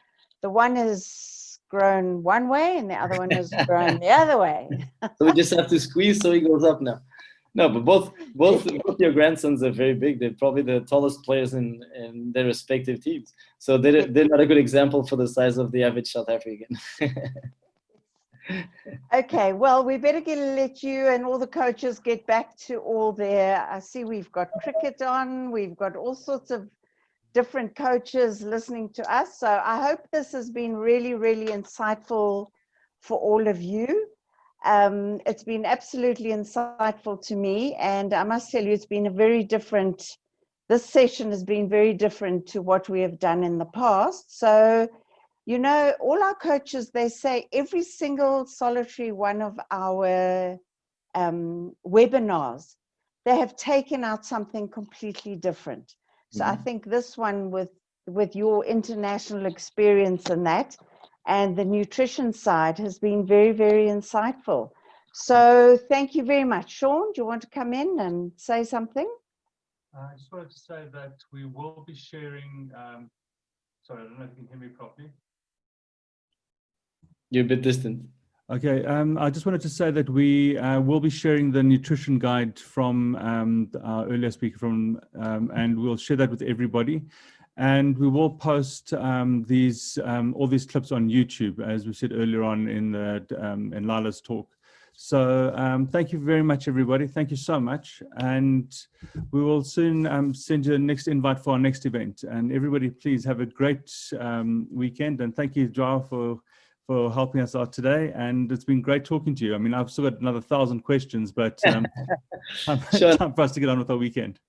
The one is grown one way and the other one is grown the other way. So we just have to squeeze so he goes up now. No, but both your grandsons are very big. They're probably the tallest players in their respective teams. So they're not a good example for the size of the average South African. Okay, well, we better let you and all the coaches get back to all their, I see we've got cricket on, we've got all sorts of different coaches listening to us. So I hope this has been really, really insightful for all of you. It's been absolutely insightful to me, and I must tell you, it's been this session has been very different to what we have done in the past. So, you know, all our coaches, they say every single solitary one of our webinars, they have taken out something completely different. So I think this one with your international experience and that, and the nutrition side has been very, very insightful. So thank you very much. Sean, do you want to come in and say something? I just wanted to say that we will be sharing, sorry, I don't know if you can hear me properly. You're a bit distant. Okay, I just wanted to say that we will be sharing the nutrition guide from our earlier speaker and we'll share that with everybody. And we will post all these clips on YouTube, as we said earlier on in Lila's talk. So thank you very much, everybody. Thank you so much. And we will soon send you the next invite for our next event. And everybody, please have a great weekend. And thank you, Joao, for helping us out today. And it's been great talking to you. I mean, I've still got another 1,000 questions, but time for us to get on with our weekend.